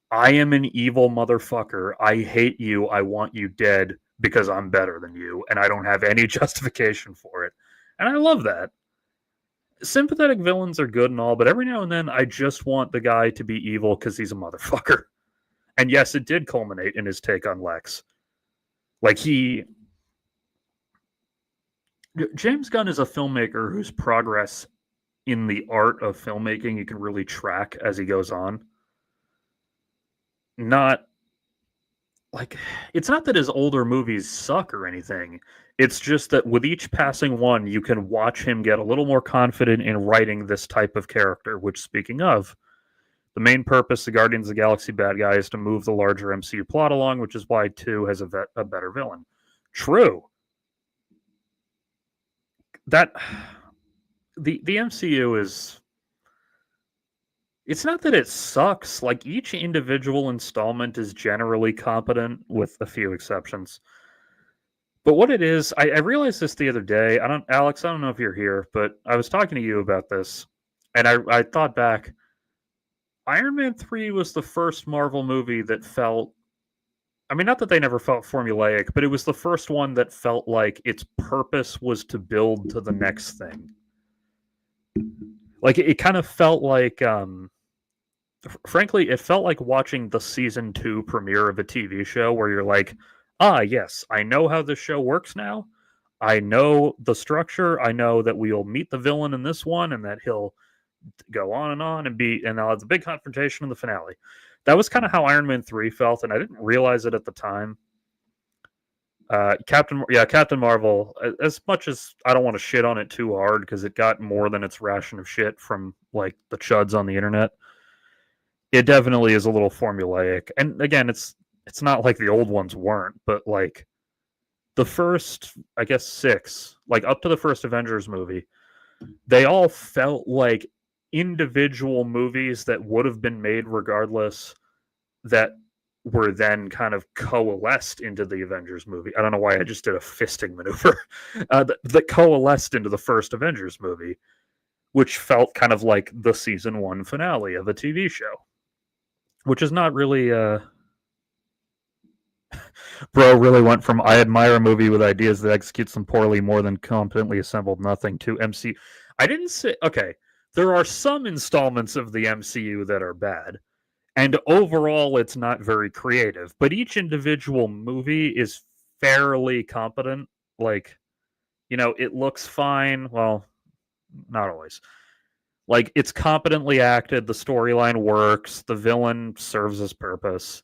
I am an evil motherfucker, I hate you, I want you dead because I'm better than you, and I don't have any justification for it. And I love that. Sympathetic villains are good and all, but every now and then I just want the guy to be evil because he's a motherfucker. And yes, it did culminate in his take on Lex. Like James Gunn is a filmmaker whose progress in the art of filmmaking you can really track as he goes on. Not like, it's not that his older movies suck or anything. It's just that with each passing one, you can watch him get a little more confident in writing this type of character, which, speaking of, the main purpose of Guardians of the Galaxy bad guy is to move the larger MCU plot along, which is why 2 has a better villain. True. That the MCU is... It's not that it sucks. Like, each individual installment is generally competent, with a few exceptions. But what it is, I realized this the other day. Alex, I don't know if you're here, but I was talking to you about this, and I thought back. Iron Man 3 was the first Marvel movie that felt... I mean, not that they never felt formulaic, but it was the first one that felt like its purpose was to build to the next thing. Like, it kind of felt like... frankly, it felt like watching the season 2 premiere of a TV show where you're like, yes, I know how this show works now. I know the structure. I know that we'll meet the villain in this one and that he'll go on and I'll have the big confrontation in the finale. That was kind of how Iron Man 3 felt, and I didn't realize it at the time. Captain Marvel, as much as I don't want to shit on it too hard because it got more than its ration of shit from like the chuds on the internet, it definitely is a little formulaic. And again, it's not like the old ones weren't, but like the first, I guess 6, like up to the first Avengers movie, they all felt like individual movies that would have been made regardless, that were then kind of coalesced into the Avengers movie. I don't know why I just did a fisting maneuver. That coalesced into the first Avengers movie, which felt kind of like the season 1 finale of a TV show. Which is not really... Bro really went from I admire a movie with ideas that executes them poorly more than competently assembled nothing to MCU. I didn't say... Okay, there are some installments of the MCU that are bad, and overall it's not very creative, but each individual movie is fairly competent. Like, it looks fine. Well, not always. Like, it's competently acted, the storyline works, the villain serves his purpose.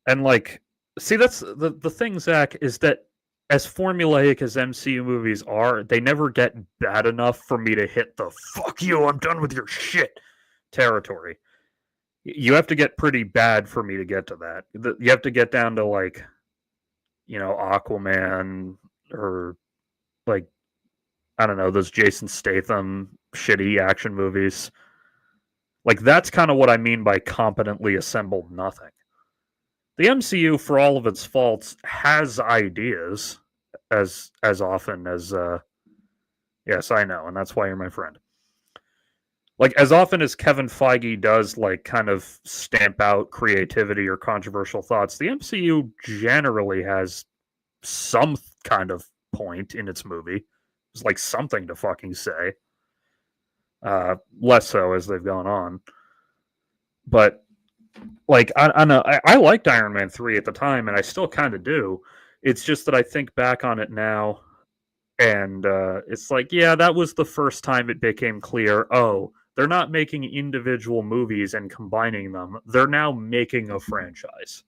And, like, see, that's the thing, Zach, is that as formulaic as MCU movies are, they never get bad enough for me to hit the fuck you, I'm done with your shit territory. You have to get pretty bad for me to get to that. You have to get down to, like, Aquaman, or, like, I don't know, those Jason Statham shitty action movies. Like, that's kind of what I mean by competently assembled nothing. The MCU, for all of its faults, has ideas as often as... yes, I know, and that's why you're my friend. Like, as often as Kevin Feige does, like, kind of stamp out creativity or controversial thoughts, the MCU generally has some kind of point in its movie. There's, like, something to fucking say. Less so as they've gone on. But... like, I know, I liked Iron Man 3 at the time, and I still kind of do. It's just that I think back on it now, and it's like, yeah, that was the first time it became clear, they're not making individual movies and combining them. They're now making a franchise.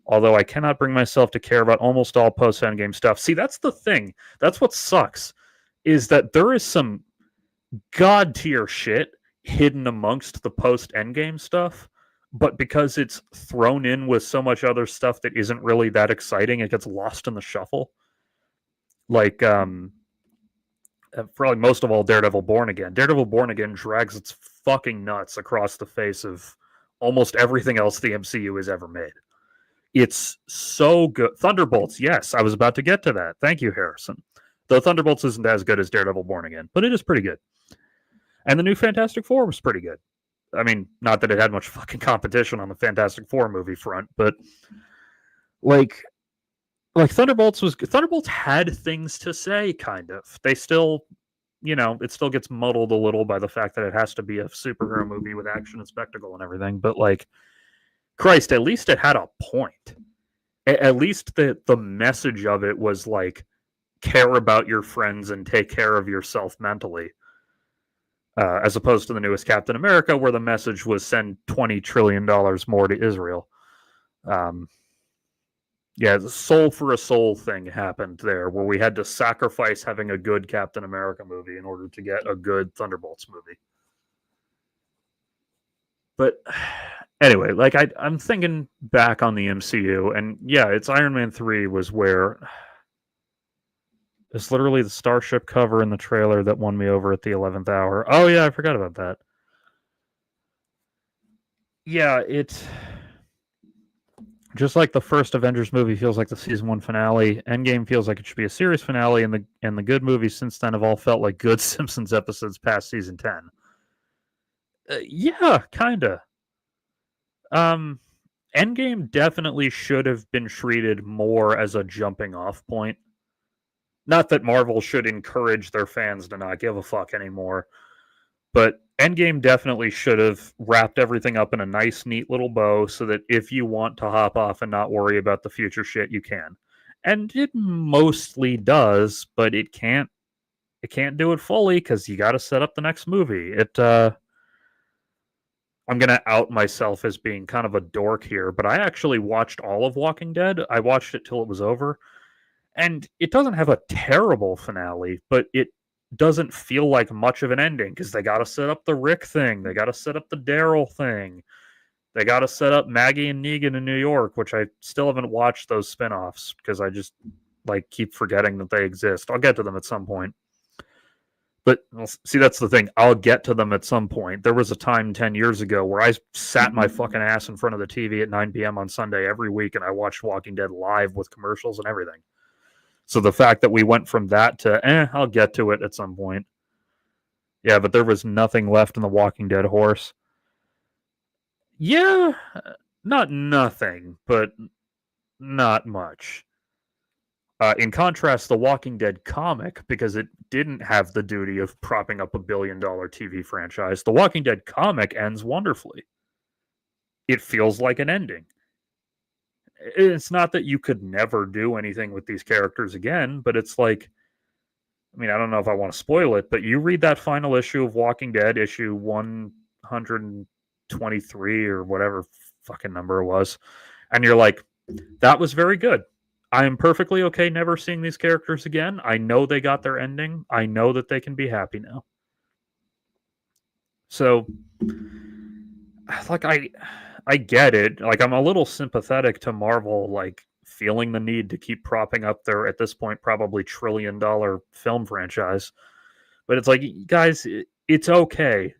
Although I cannot bring myself to care about almost all post-Endgame stuff. See, that's the thing. That's what sucks, is that there is some god-tier shit hidden amongst the post Endgame stuff, but because it's thrown in with so much other stuff that isn't really that exciting, it gets lost in the shuffle. Like, probably most of all, Daredevil Born Again. Daredevil Born Again drags its fucking nuts across the face of almost everything else the MCU has ever made. It's so good. Thunderbolts, yes, I was about to get to that. Thank you, Harrison. Though Thunderbolts isn't as good as Daredevil Born Again, but it is pretty good. And the new Fantastic Four was pretty good. I mean, not that it had much fucking competition on the Fantastic Four movie front, but like Thunderbolts had things to say, kind of. They still, it still gets muddled a little by the fact that it has to be a superhero movie with action and spectacle and everything. But like, Christ, at least it had a point. At least the message of it was like, care about your friends and take care of yourself mentally. As opposed to the newest Captain America, where the message was send $20 trillion more to Israel. The soul for a soul thing happened there, where we had to sacrifice having a good Captain America movie in order to get a good Thunderbolts movie. But anyway, like I'm thinking back on the MCU, and yeah, it's Iron Man 3 was where it's literally the Starship cover in the trailer that won me over at the 11th hour. Oh yeah, I forgot about that. Yeah, it's just like the first Avengers movie feels like the season 1 finale. Endgame feels like it should be a series finale, and the good movies since then have all felt like good Simpsons episodes past season 10. Yeah, kinda. Endgame definitely should have been treated more as a jumping off point. Not that Marvel should encourage their fans to not give a fuck anymore, but Endgame definitely should have wrapped everything up in a nice, neat little bow so that if you want to hop off and not worry about the future shit, you can. And it mostly does, but it can't do it fully because you got to set up the next movie. I'm going to out myself as being kind of a dork here, but I actually watched all of Walking Dead. I watched it till it was over. And it doesn't have a terrible finale, but it doesn't feel like much of an ending because they got to set up the Rick thing. They got to set up the Daryl thing. They got to set up Maggie and Negan in New York, which I still haven't watched those spinoffs because I just keep forgetting that they exist. I'll get to them at some point. But see, that's the thing. I'll get to them at some point. There was a time 10 years ago where I sat my fucking ass in front of the TV at 9 p.m. on Sunday every week and I watched Walking Dead live with commercials and everything. So the fact that we went from that to, I'll get to it at some point. Yeah, but there was nothing left in the Walking Dead horse. Yeah, not nothing, but not much. In contrast, the Walking Dead comic, because it didn't have the duty of propping up $1 billion TV franchise, the Walking Dead comic ends wonderfully. It feels like an ending. It's not that you could never do anything with these characters again, but it's like, I mean, I don't know if I want to spoil it, but you read that final issue of Walking Dead, issue 123 or whatever fucking number it was, and you're like, that was very good. I am perfectly okay never seeing these characters again. I know they got their ending. I know that they can be happy now. So, like, I get it. Like, I'm a little sympathetic to Marvel, like, feeling the need to keep propping up their, at this point, probably $1 trillion film franchise. But it's like, guys, it's okay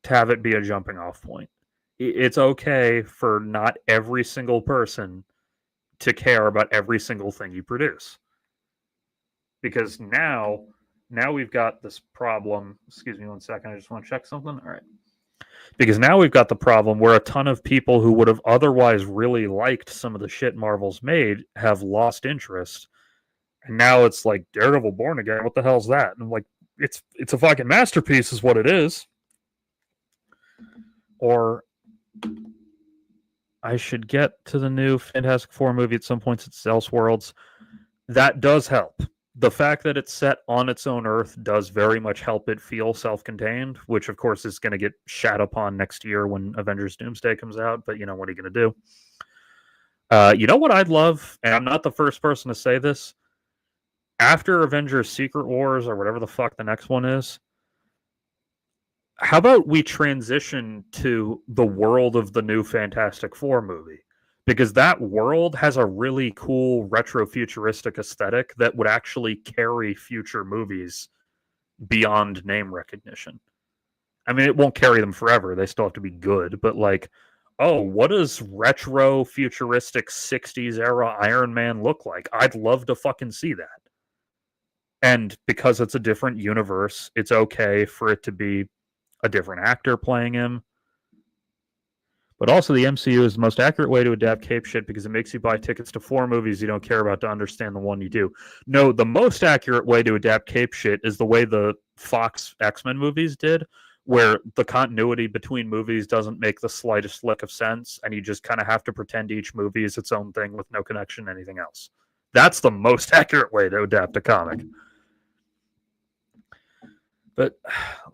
to have it be a jumping off point. It's okay for not every single person to care about every single thing you produce. Because now we've got this problem. Excuse me one second. I just want to check something. All right. Because now we've got the problem where a ton of people who would have otherwise really liked some of the shit Marvel's made have lost interest. And now it's like, Daredevil Born Again, what the hell's that? And I'm like, it's a fucking masterpiece is what it is. Or I should get to the new Fantastic Four movie at some points. It's Elseworlds. That does help. The fact that it's set on its own Earth does very much help it feel self-contained, which of course is going to get shat upon next year when Avengers Doomsday comes out. But, what are you going to do? You know what I'd love? And I'm not the first person to say this. After Avengers Secret Wars or whatever the fuck the next one is, how about we transition to the world of the new Fantastic Four movie? Because that world has a really cool retro futuristic aesthetic that would actually carry future movies beyond name recognition. I mean, it won't carry them forever. They still have to be good, but like, oh, what does retro futuristic 60s era Iron Man look like? I'd love to fucking see that. And because it's a different universe, it's okay for it to be a different actor playing him. But also, the MCU is the most accurate way to adapt cape shit because it makes you buy tickets to 4 movies you don't care about to understand the one you do. No, the most accurate way to adapt cape shit is the way the Fox X-Men movies did, where the continuity between movies doesn't make the slightest lick of sense, and you just kind of have to pretend each movie is its own thing with no connection to anything else. That's the most accurate way to adapt a comic. But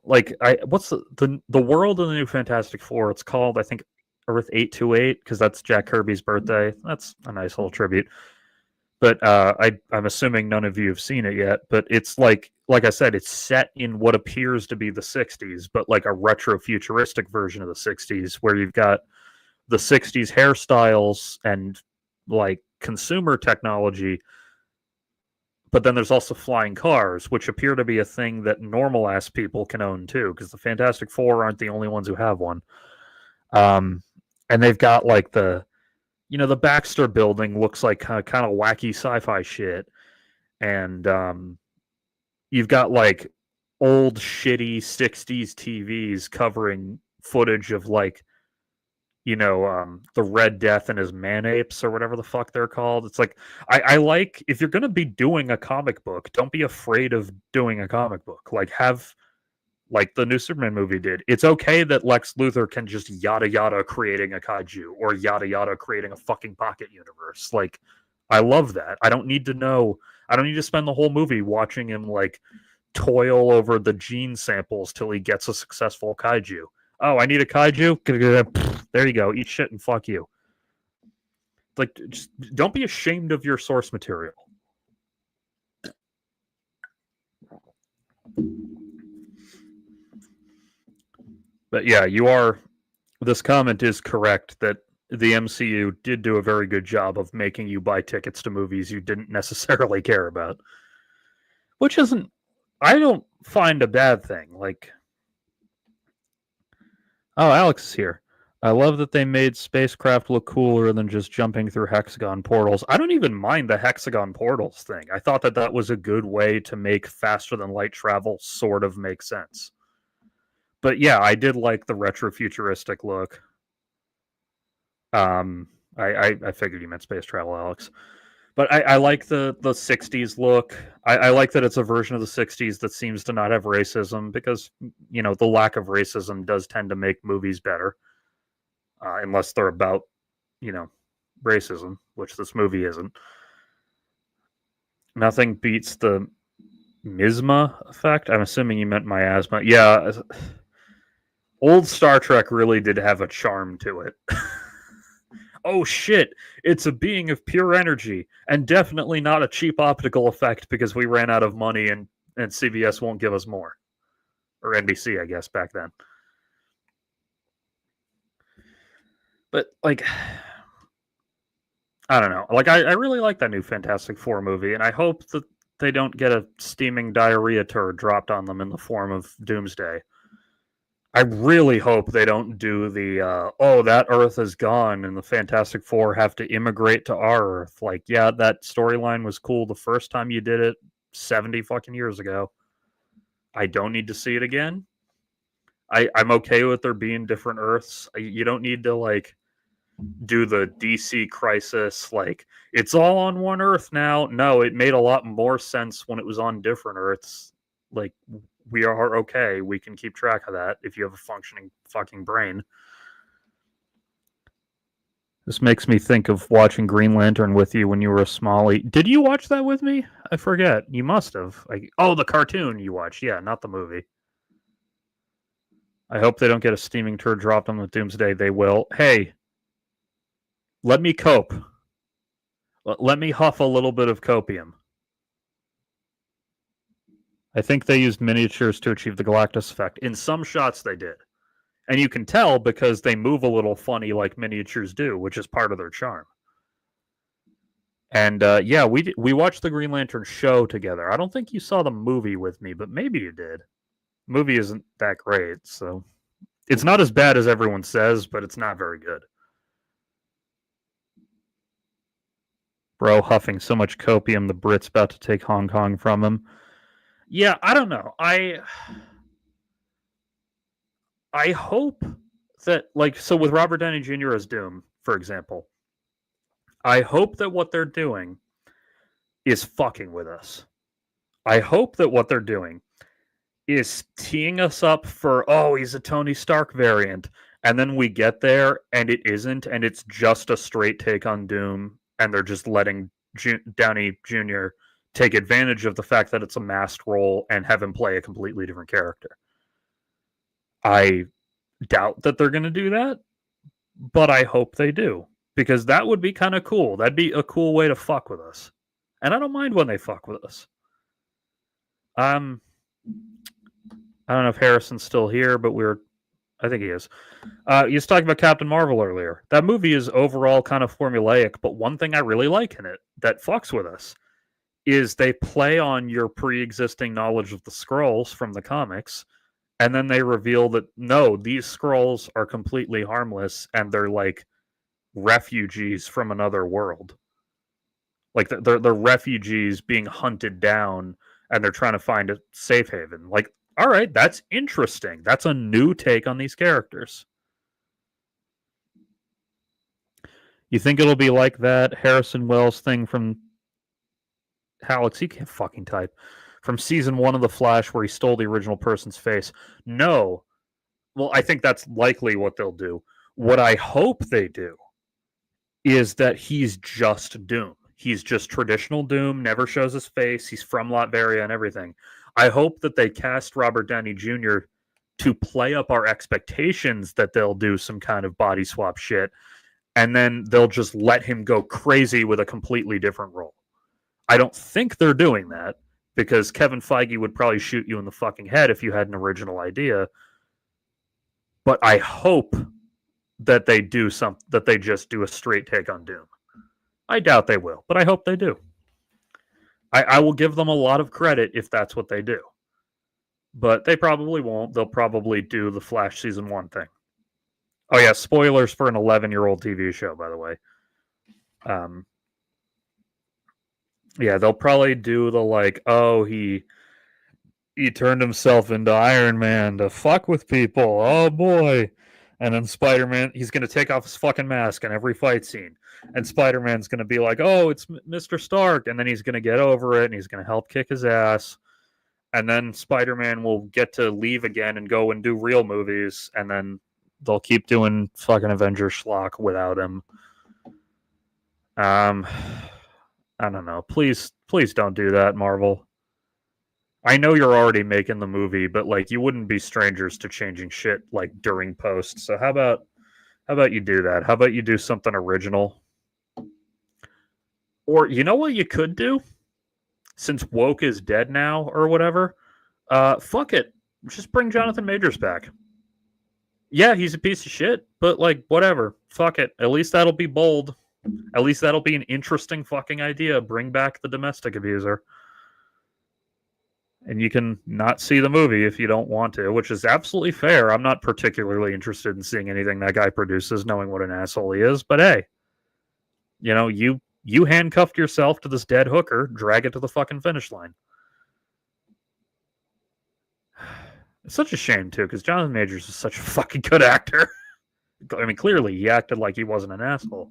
like, what's the world of the new Fantastic Four? It's called, I think, Earth 828 because that's Jack Kirby's birthday. That's a nice little tribute. But I'm assuming none of you have seen it yet. But it's like I said, it's set in what appears to be the 60s, but like a retro futuristic version of the 60s, where you've got the 60s hairstyles and like consumer technology. But then there's also flying cars, which appear to be a thing that normal ass people can own too, because the Fantastic Four aren't the only ones who have one. And they've got like the Baxter building looks like kind of wacky sci-fi shit. And you've got like old shitty 60s TVs covering footage of like, the Red Death and his man-apes or whatever the fuck they're called. It's like, I like, if you're going to be doing a comic book, don't be afraid of doing a comic book. Like, have, like the new Superman movie did. It's okay that Lex Luthor can just yada yada creating a kaiju or yada yada creating a fucking pocket universe. Like, I love that. I don't need to spend the whole movie watching him like toil over the gene samples till he gets a successful kaiju. Oh, I need a kaiju? There you go. Eat shit and fuck you. Like, just don't be ashamed of your source material. But yeah, this comment is correct that the MCU did do a very good job of making you buy tickets to movies you didn't necessarily care about. Which I don't find a bad thing. Like, oh, Alex is here. I love that they made spacecraft look cooler than just jumping through hexagon portals. I don't even mind the hexagon portals thing. I thought that was a good way to make faster than light travel sort of make sense. But yeah, I did like the retro futuristic look. I figured you meant space travel, Alex. But I like the 60s look. I like that it's a version of the 60s that seems to not have racism because, the lack of racism does tend to make movies better. Unless they're about, racism, which this movie isn't. Nothing beats the miasma effect. I'm assuming you meant miasma. Yeah. Old Star Trek really did have a charm to it. Oh shit, it's a being of pure energy, and definitely not a cheap optical effect because we ran out of money and CBS won't give us more. Or NBC, I guess, back then. But, like, I don't know. Like, I really like that new Fantastic Four movie, and I hope that they don't get a steaming diarrhea turd dropped on them in the form of Doomsday. I really hope they don't do the, that Earth is gone and the Fantastic Four have to immigrate to our Earth. Like, yeah, that storyline was cool the first time you did it 70 fucking years ago. I don't need to see it again. I'm okay with there being different Earths. You don't need to, like, do the DC Crisis, like, it's all on one Earth now. No, it made a lot more sense when it was on different Earths. Like, we are okay. We can keep track of that if you have a functioning fucking brain. This makes me think of watching Green Lantern with you when you were a smallie. Did you watch that with me? I forget. You must have. The cartoon you watched. Yeah, not the movie. I hope they don't get a steaming turd dropped on the Doomsday. They will. Hey, let me cope. Let me huff a little bit of copium. I think they used miniatures to achieve the Galactus effect. In some shots, they did. And you can tell because they move a little funny like miniatures do, which is part of their charm. And yeah, we watched the Green Lantern show together. I don't think you saw the movie with me, but maybe you did. Movie isn't that great, so it's not as bad as everyone says, but it's not very good. Bro huffing so much copium, the Brits about to take Hong Kong from him. Yeah, I don't know. I hope that, like, so with Robert Downey Jr. as Doom, for example, I hope that what they're doing is fucking with us. I hope that what they're doing is teeing us up for, oh, he's a Tony Stark variant. And then we get there and it isn't, and it's just a straight take on Doom, and they're just letting Downey Jr. take advantage of the fact that it's a masked role and have him play a completely different character. I doubt that they're going to do that, but I hope they do, because that would be kind of cool. That'd be a cool way to fuck with us. And I don't mind when they fuck with us. I don't know if Harrison's still here, but I think he is. You was talking about Captain Marvel earlier. That movie is overall kind of formulaic, but one thing I really like in it that fucks with us is they play on your pre-existing knowledge of the Skrulls from the comics, and then they reveal that, no, these Skrulls are completely harmless, and they're like refugees from another world. Like, they're refugees being hunted down, and they're trying to find a safe haven. Like, all right, that's interesting. That's a new take on these characters. You think it'll be like that Harrison Wells thing from Alex? He can't fucking type. From season 1 of The Flash, where he stole the original person's face. No. Well, I think that's likely what they'll do. What I hope they do is that he's just Doom. He's just traditional Doom, never shows his face. He's from Latveria and everything. I hope that they cast Robert Downey Jr. to play up our expectations that they'll do some kind of body swap shit, and then they'll just let him go crazy with a completely different role. I don't think they're doing that, because Kevin Feige would probably shoot you in the fucking head if you had an original idea. But I hope that they do that they just do a straight take on Doom. I doubt they will, but I hope they do. I will give them a lot of credit if that's what they do. But they probably won't. They'll probably do the Flash season 1 thing. Oh yeah, spoilers for an 11-year-old TV show, by the way. Yeah, they'll probably do the like, oh, he turned himself into Iron Man to fuck with people. Oh boy. And then Spider-Man, he's going to take off his fucking mask in every fight scene. And Spider-Man's going to be like, oh, it's Mr. Stark. And then he's going to get over it, and he's going to help kick his ass. And then Spider-Man will get to leave again and go and do real movies. And then they'll keep doing fucking Avengers schlock without him. I don't know. Please don't do that, Marvel. I know you're already making the movie, but like, you wouldn't be strangers to changing shit like during post. So how about you do that? How about you do something original? Or you know what you could do? Since woke is dead now or whatever, fuck it. Just bring Jonathan Majors back. Yeah, he's a piece of shit, but like, whatever. Fuck it. At least that'll be bold. At least that'll be an interesting fucking idea. Bring back the domestic abuser. And you can not see the movie if you don't want to, which is absolutely fair. I'm not particularly interested in seeing anything that guy produces, knowing what an asshole he is. But hey, you know, you handcuffed yourself to this dead hooker, drag it to the fucking finish line. It's such a shame, too, because Jonathan Majors is such a fucking good actor. I mean, clearly he acted like he wasn't an asshole.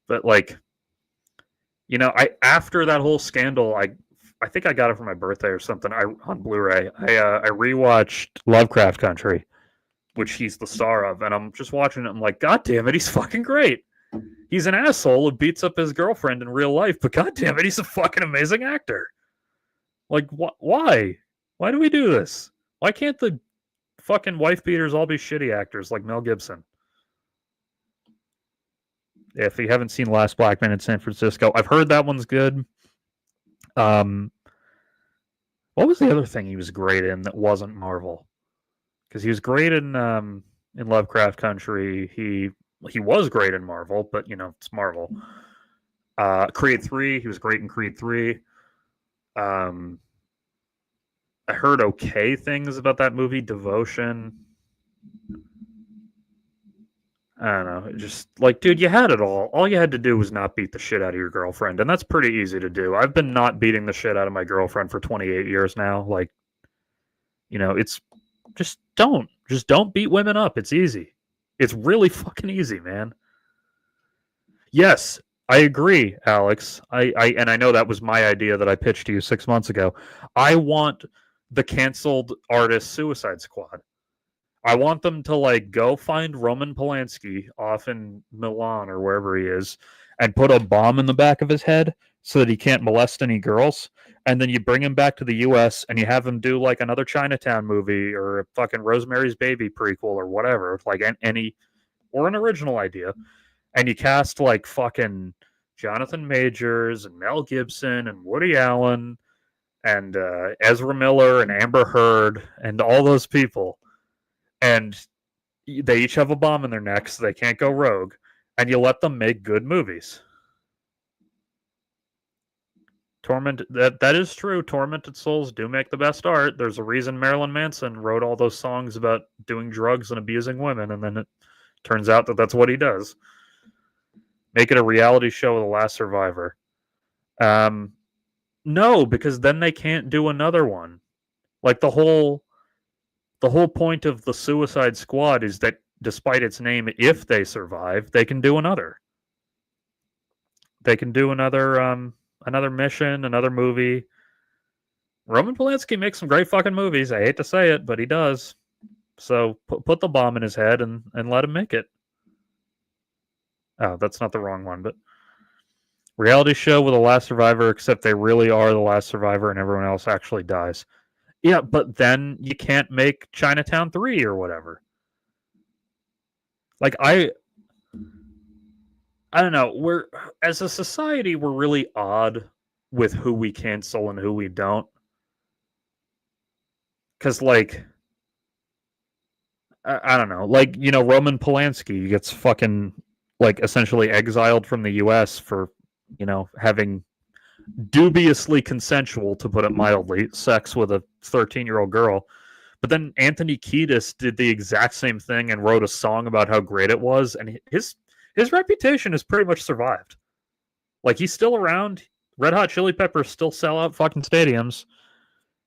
But, like, you know, after that whole scandal, I think I got it for my birthday or something on Blu-ray. I rewatched Lovecraft Country, which he's the star of, and I'm just watching it. I'm like, God damn it, he's fucking great. He's an asshole who beats up his girlfriend in real life, but God damn it, he's a fucking amazing actor. Like, why? Why do we do this? Why can't the fucking wife beaters all be shitty actors like Mel Gibson? If you haven't seen Last Black Man in San Francisco, I've heard that one's good. What was the other thing he was great in that wasn't Marvel? Because he was great in Lovecraft Country. He was great in Marvel, but it's Marvel. Creed 3, he was great in Creed 3. I heard okay things about that movie, Devotion. I don't know. Just like, dude, you had it all. All you had to do was not beat the shit out of your girlfriend, and that's pretty easy to do. I've been not beating the shit out of my girlfriend for 28 years now. Like, it's just don't beat women up. It's easy. It's really fucking easy, man. Yes, I agree, Alex. I know that was my idea that I pitched to you 6 months ago. I want the canceled artist Suicide Squad. I want them to go find Roman Polanski off in Milan or wherever he is and put a bomb in the back of his head so that he can't molest any girls. And then you bring him back to the US and you have him do another Chinatown movie or a fucking Rosemary's Baby prequel or whatever, or an original idea. And you cast fucking Jonathan Majors and Mel Gibson and Woody Allen and Ezra Miller and Amber Heard and all those people. And they each have a bomb in their necks, so they can't go rogue, and you let them make good movies. That is true. Tormented souls do make the best art. There's a reason Marilyn Manson wrote all those songs about doing drugs and abusing women, and then it turns out that that's what he does. Make it a reality show of The Last Survivor. No, because then they can't do another one. The whole point of the Suicide Squad is that despite its name, if they survive, they can do another. They can do another mission, another movie. Roman Polanski makes some great fucking movies. I hate to say it, but he does. So put the bomb in his head and let him make it. Oh, that's not the wrong one, but reality show with The Last Survivor, except they really are the last survivor and everyone else actually dies. Yeah, but then you can't make Chinatown 3 or whatever. I don't know. As a society, we're really odd with who we cancel and who we don't. Because, I don't know. Roman Polanski gets fucking, essentially exiled from the U.S. for, having dubiously consensual, to put it mildly, sex with a 13-year-old girl. But then Anthony Kiedis did the exact same thing and wrote a song about how great it was, and his reputation has pretty much survived. He's still around. Red Hot Chili Peppers still sell out fucking stadiums.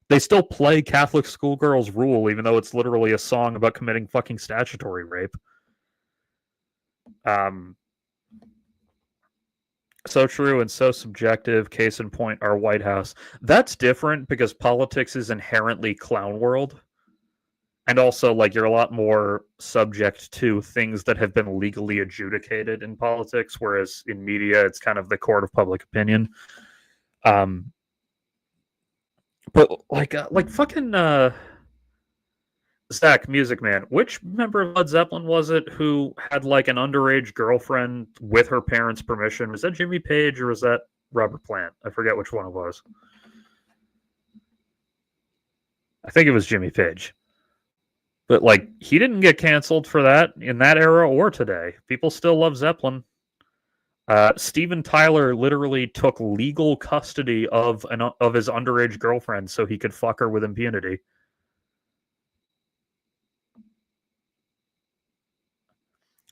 They still play Catholic Schoolgirls Rule, even though it's literally a song about committing fucking statutory rape. So true and so subjective. Case in point, our White House. That's different because politics is inherently clown world. And also, you're a lot more subject to things that have been legally adjudicated in politics, whereas in media, it's kind of the court of public opinion. But fucking Zach, Music Man, which member of Led Zeppelin was it who had an underage girlfriend with her parents' permission? Was that Jimmy Page or was that Robert Plant? I forget which one it was. I think it was Jimmy Page. But he didn't get canceled for that in that era or today. People still love Zeppelin. Steven Tyler literally took legal custody of his underage girlfriend so he could fuck her with impunity.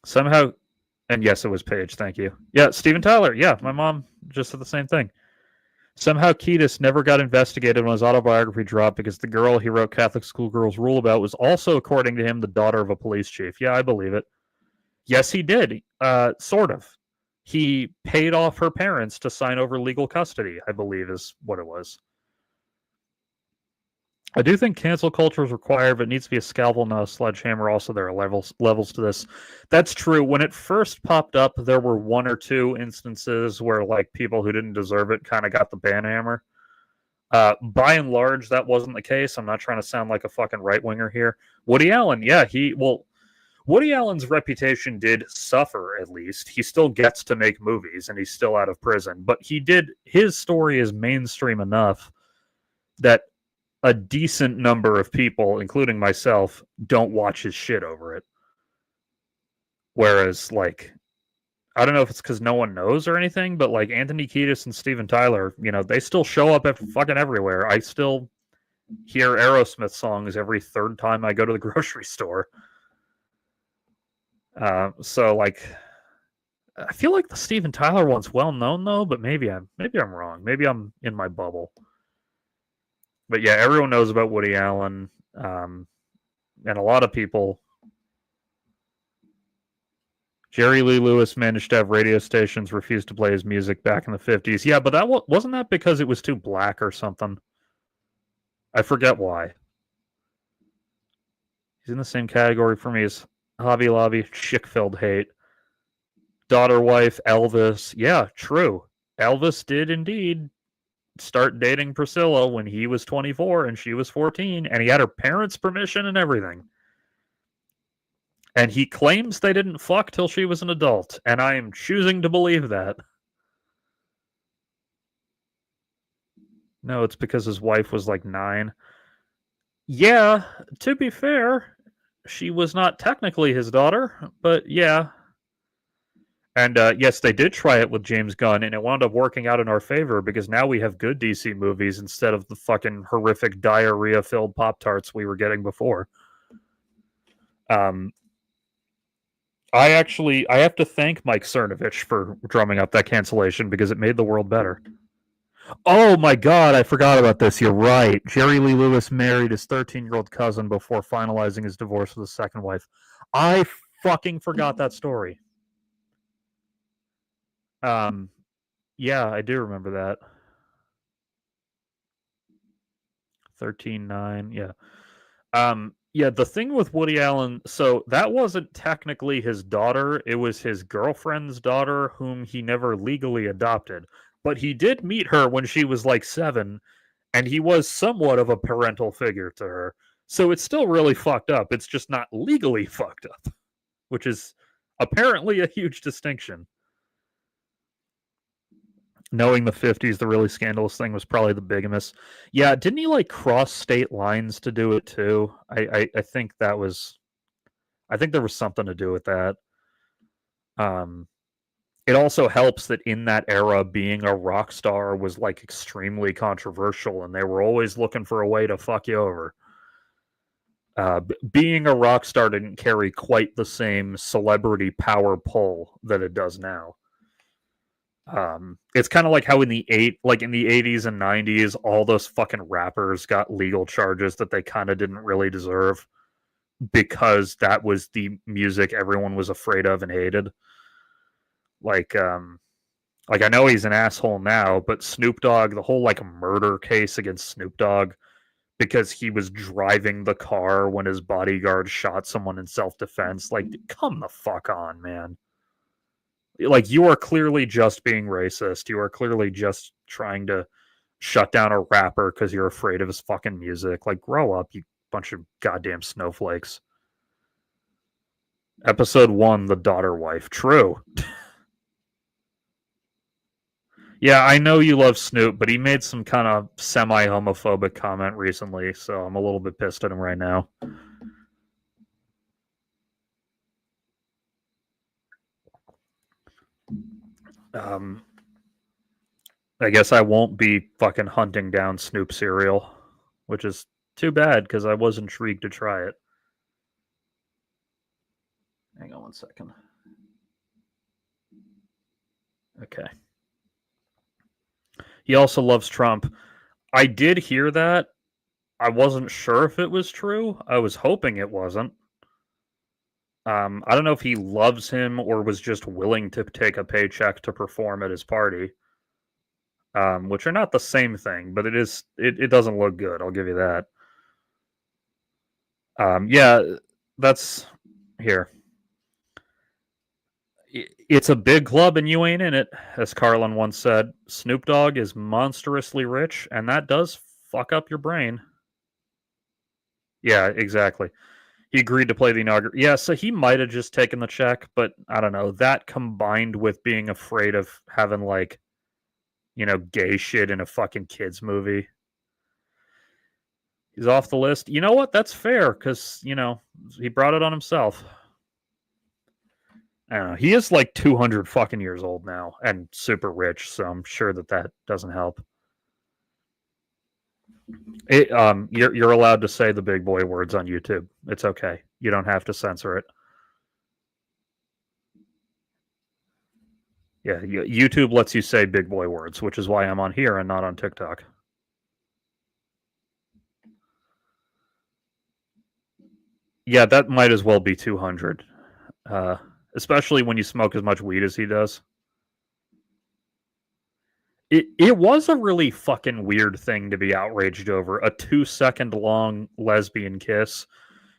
Somehow, and yes, it was Page. Thank you. Yeah, Steven Tyler. Yeah, my mom just said the same thing. Somehow Kiedis never got investigated when his autobiography dropped because the girl he wrote Catholic Schoolgirls Rule about was also, according to him, the daughter of a police chief. Yeah, I believe it. Yes, he did. Sort of. He paid off her parents to sign over legal custody, I believe is what it was. I do think cancel culture is required, but it needs to be a scalpel, not a sledgehammer. Also, there are levels to this. That's true. When it first popped up, there were one or two instances where people who didn't deserve it kind of got the banhammer. By and large, that wasn't the case. I'm not trying to sound like a fucking right-winger here. Woody Allen, yeah, Woody Allen's reputation did suffer, at least. He still gets to make movies, and he's still out of prison. But his story is mainstream enough that a decent number of people, including myself, don't watch his shit over it. Whereas, like, I don't know if it's because no one knows or anything, but like Anthony Kiedis and Steven Tyler, they still show up fucking everywhere. I still hear Aerosmith songs every third time I go to the grocery store. So like, I feel like the Steven Tyler one's well known though, but maybe I'm wrong. Maybe I'm in my bubble. But yeah, everyone knows about Woody Allen, and a lot of people. Jerry Lee Lewis managed to have radio stations refuse to play his music back in the 50s. Yeah, but that wasn't that because it was too black or something. I forget why. He's in the same category for me as Hobby Lobby, chick-filled hate. Daughter, wife, Elvis. Yeah, true. Elvis did indeed start dating Priscilla when he was 24 and she was 14, and he had her parents' permission and everything. And he claims they didn't fuck till she was an adult, and I am choosing to believe that. No, it's because his wife was like 9. Yeah, to be fair, she was not technically his daughter, but yeah. And yes, they did try it with James Gunn, and it wound up working out in our favor because now we have good DC movies instead of the fucking horrific diarrhea-filled Pop-Tarts we were getting before. I have to thank Mike Cernovich for drumming up that cancellation because it made the world better. Oh my god, I forgot about this. You're right. Jerry Lee Lewis married his 13-year-old cousin before finalizing his divorce with his second wife. I fucking forgot that story. Yeah, I do remember that. 13-9, yeah. Yeah, the thing with Woody Allen, so that wasn't technically his daughter, it was his girlfriend's daughter whom he never legally adopted. But he did meet her when she was like 7, and he was somewhat of a parental figure to her. So it's still really fucked up. It's just not legally fucked up, which is apparently a huge distinction. Knowing the 50s, the really scandalous thing was probably the bigamous. Yeah, didn't he like cross state lines to do it too? I think that was, I think there was something to do with that. It also helps that in that era, being a rock star was like extremely controversial, and they were always looking for a way to fuck you over. Being a rock star didn't carry quite the same celebrity power pull that it does now. It's kind of like how in the 80s and 90s, all those fucking rappers got legal charges that they kind of didn't really deserve because that was the music everyone was afraid of and hated. Like I know he's an asshole now, but Snoop Dogg, the whole like murder case against Snoop Dogg because he was driving the car when his bodyguard shot someone in self-defense. Like, come the fuck on, man. Like, you are clearly just being racist. You are clearly just trying to shut down a rapper because you're afraid of his fucking music. Like, grow up, you bunch of goddamn snowflakes. Episode 1, the daughter wife. True. Yeah, I know you love Snoop, but he made some kind of semi-homophobic comment recently, so I'm a little bit pissed at him right now. I guess I won't be fucking hunting down Snoop cereal, which is too bad because I was intrigued to try it. Hang on one second. Okay. He also loves Trump. I did hear that. I wasn't sure if it was true. I was hoping it wasn't. I don't know if he loves him or was just willing to take a paycheck to perform at his party. Which are not the same thing, but it doesn't look good, I'll give you that. Yeah, that's here. It's a big club and you ain't in it, as Carlin once said. Snoop Dogg is monstrously rich, and that does fuck up your brain. Yeah, exactly. He agreed to play the inaugural. Yeah, so he might have just taken the check, but I don't know. That combined with being afraid of having, like, gay shit in a fucking kids movie. He's off the list. You know what? That's fair because, he brought it on himself. I don't know. He is like 200 fucking years old now and super rich, so I'm sure that doesn't help. You're allowed to say the big boy words on YouTube. It's okay. You don't have to censor it. Yeah, YouTube lets you say big boy words, which is why I'm on here and not on TikTok. Yeah, that might as well be 200. Especially when you smoke as much weed as he does. It was a really fucking weird thing to be outraged over. A 2-second long lesbian kiss.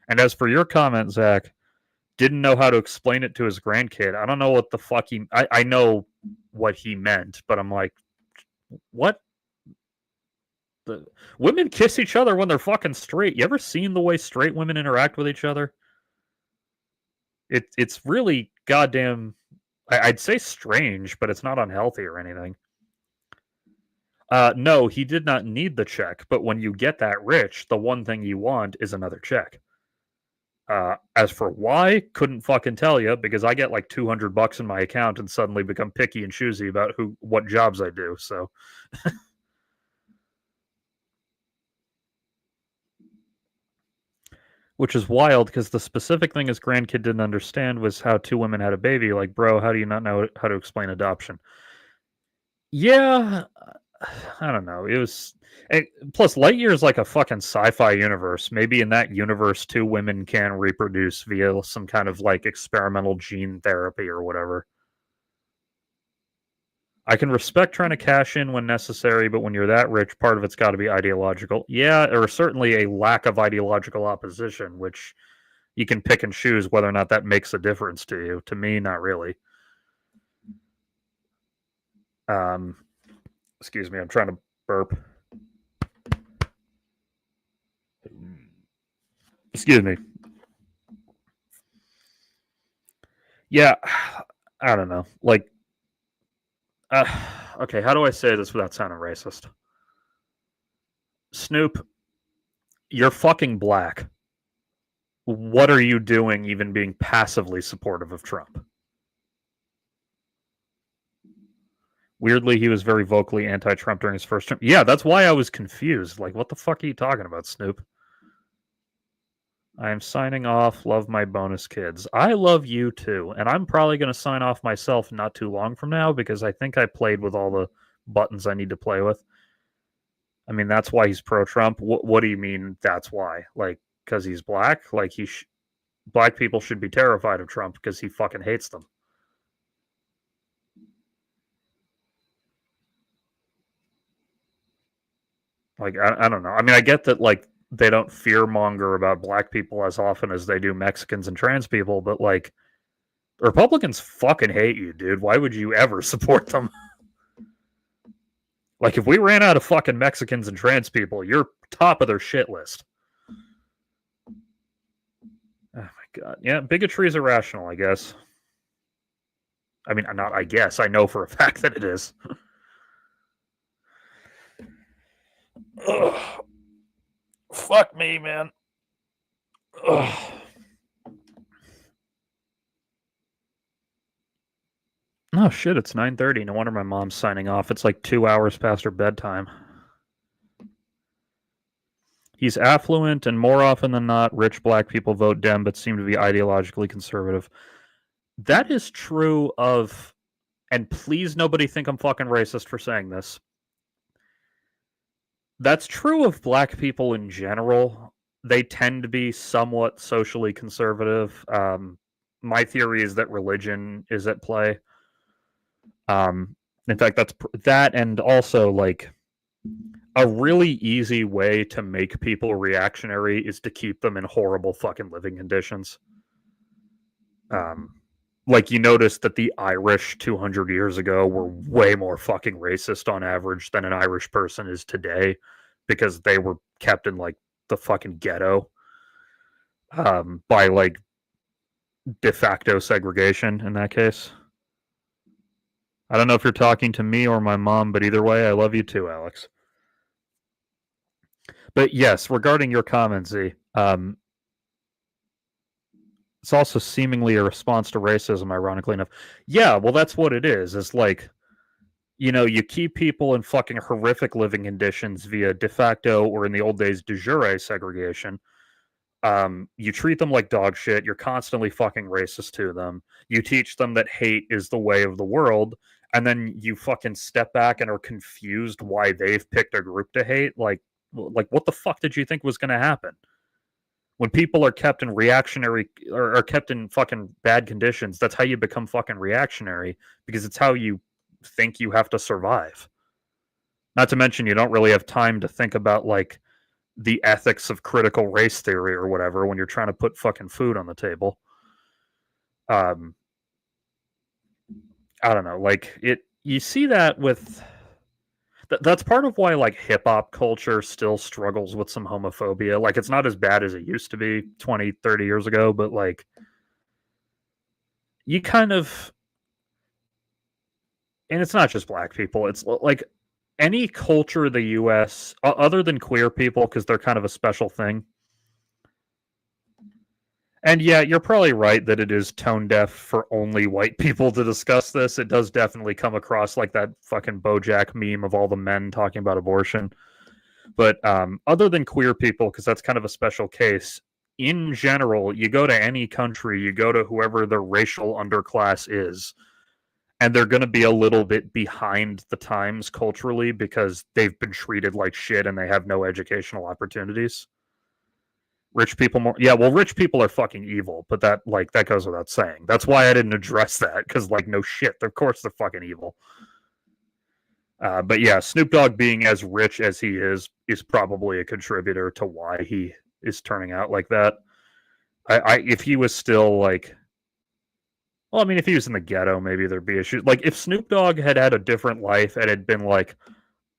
And as for your comment, Zach, didn't know how to explain it to his grandkid. I don't know what the fuck I know what he meant, but I'm like, what? The women kiss each other when they're fucking straight. You ever seen the way straight women interact with each other? It's really goddamn, I'd say strange, but it's not unhealthy or anything. No, he did not need the check, but when you get that rich, the one thing you want is another check. As for why, couldn't fucking tell you, because I get like $200 in my account and suddenly become picky and choosy about what jobs I do. So, which is wild because the specific thing his grandkid didn't understand was how two women had a baby. Like, bro, how do you not know how to explain adoption? Yeah, I don't know. It was. Plus, Lightyear is like a fucking sci-fi universe. Maybe in that universe, two women can reproduce via some kind of like experimental gene therapy or whatever. I can respect trying to cash in when necessary, but when you're that rich, part of it's got to be ideological. Yeah, or certainly a lack of ideological opposition, which you can pick and choose whether or not that makes a difference to you. To me, not really. Excuse me, I'm trying to burp. Excuse me. Yeah, I don't know. Like, okay, how do I say this without sounding racist? Snoop, you're fucking black. What are you doing even being passively supportive of Trump? Weirdly, he was very vocally anti-Trump during his first term. Yeah, that's why I was confused. Like, what the fuck are you talking about, Snoop? I am signing off. Love my bonus kids. I love you too. And I'm probably going to sign off myself not too long from now because I think I played with all the buttons I need to play with. I mean, that's why he's pro-Trump. What do you mean that's why? Like, because he's black? Like, black people should be terrified of Trump because he fucking hates them. Like, I don't know. I mean, I get that, like, they don't fear-monger about black people as often as they do Mexicans and trans people, but, like, Republicans fucking hate you, dude. Why would you ever support them? Like, if we ran out of fucking Mexicans and trans people, you're top of their shit list. Oh, my God. Yeah, bigotry is irrational, I guess. I mean, not I guess. I know for a fact that it is. Ugh. Fuck me, man. Ugh. Oh shit, it's 9:30. No wonder my mom's signing off. It's like 2 hours past her bedtime. He's affluent, and more often than not, rich black people vote Dem but seem to be ideologically conservative. That is true of, and please nobody think I'm fucking racist for saying this. That's true of black people in general. They tend to be somewhat socially conservative. My theory is that religion is at play. In fact, that's that, and also like a really easy way to make people reactionary is to keep them in horrible fucking living conditions. Like, you notice that the Irish 200 years ago were way more fucking racist on average than an Irish person is today because they were kept in like the fucking ghetto by like de facto segregation in that case. I don't know if you're talking to me or my mom, but either way, I love you too, Alex. But yes, regarding your comment, Z, it's also seemingly a response to racism, ironically enough. Yeah, well, that's what it is. It's like, you keep people in fucking horrific living conditions via de facto, or in the old days, de jure segregation. You treat them like dog shit. You're constantly fucking racist to them. You teach them that hate is the way of the world, and then you fucking step back and are confused why they've picked a group to hate. Like what the fuck did you think was going to happen? When people are kept in reactionary or are kept in fucking bad conditions, that's how you become fucking reactionary, because it's how you think you have to survive. Not to mention, you don't really have time to think about like the ethics of critical race theory or whatever when you're trying to put fucking food on the table. I don't know, like you see that with that's part of why like hip hop culture still struggles with some homophobia. Like it's not as bad as it used to be 20, 30 years ago, but like you kind of, and it's not just black people, it's like any culture of the US other than queer people, because they're kind of a special thing. And yeah, you're probably right that it is tone deaf for only white people to discuss this. It does definitely come across like that fucking BoJack meme of all the men talking about abortion. But other than queer people, because that's kind of a special case, in general, you go to any country, you go to whoever the racial underclass is, and they're going to be a little bit behind the times culturally because they've been treated like shit and they have no educational opportunities. Rich people more, yeah, well, rich people are fucking evil, but that goes without saying. That's why I didn't address that, because like no shit, of course they're fucking evil. But yeah, Snoop Dogg being as rich as he is probably a contributor to why he is turning out like that. If he was still like, well, I mean, if he was in the ghetto, maybe there'd be issues. Like if Snoop Dogg had had a different life and had been like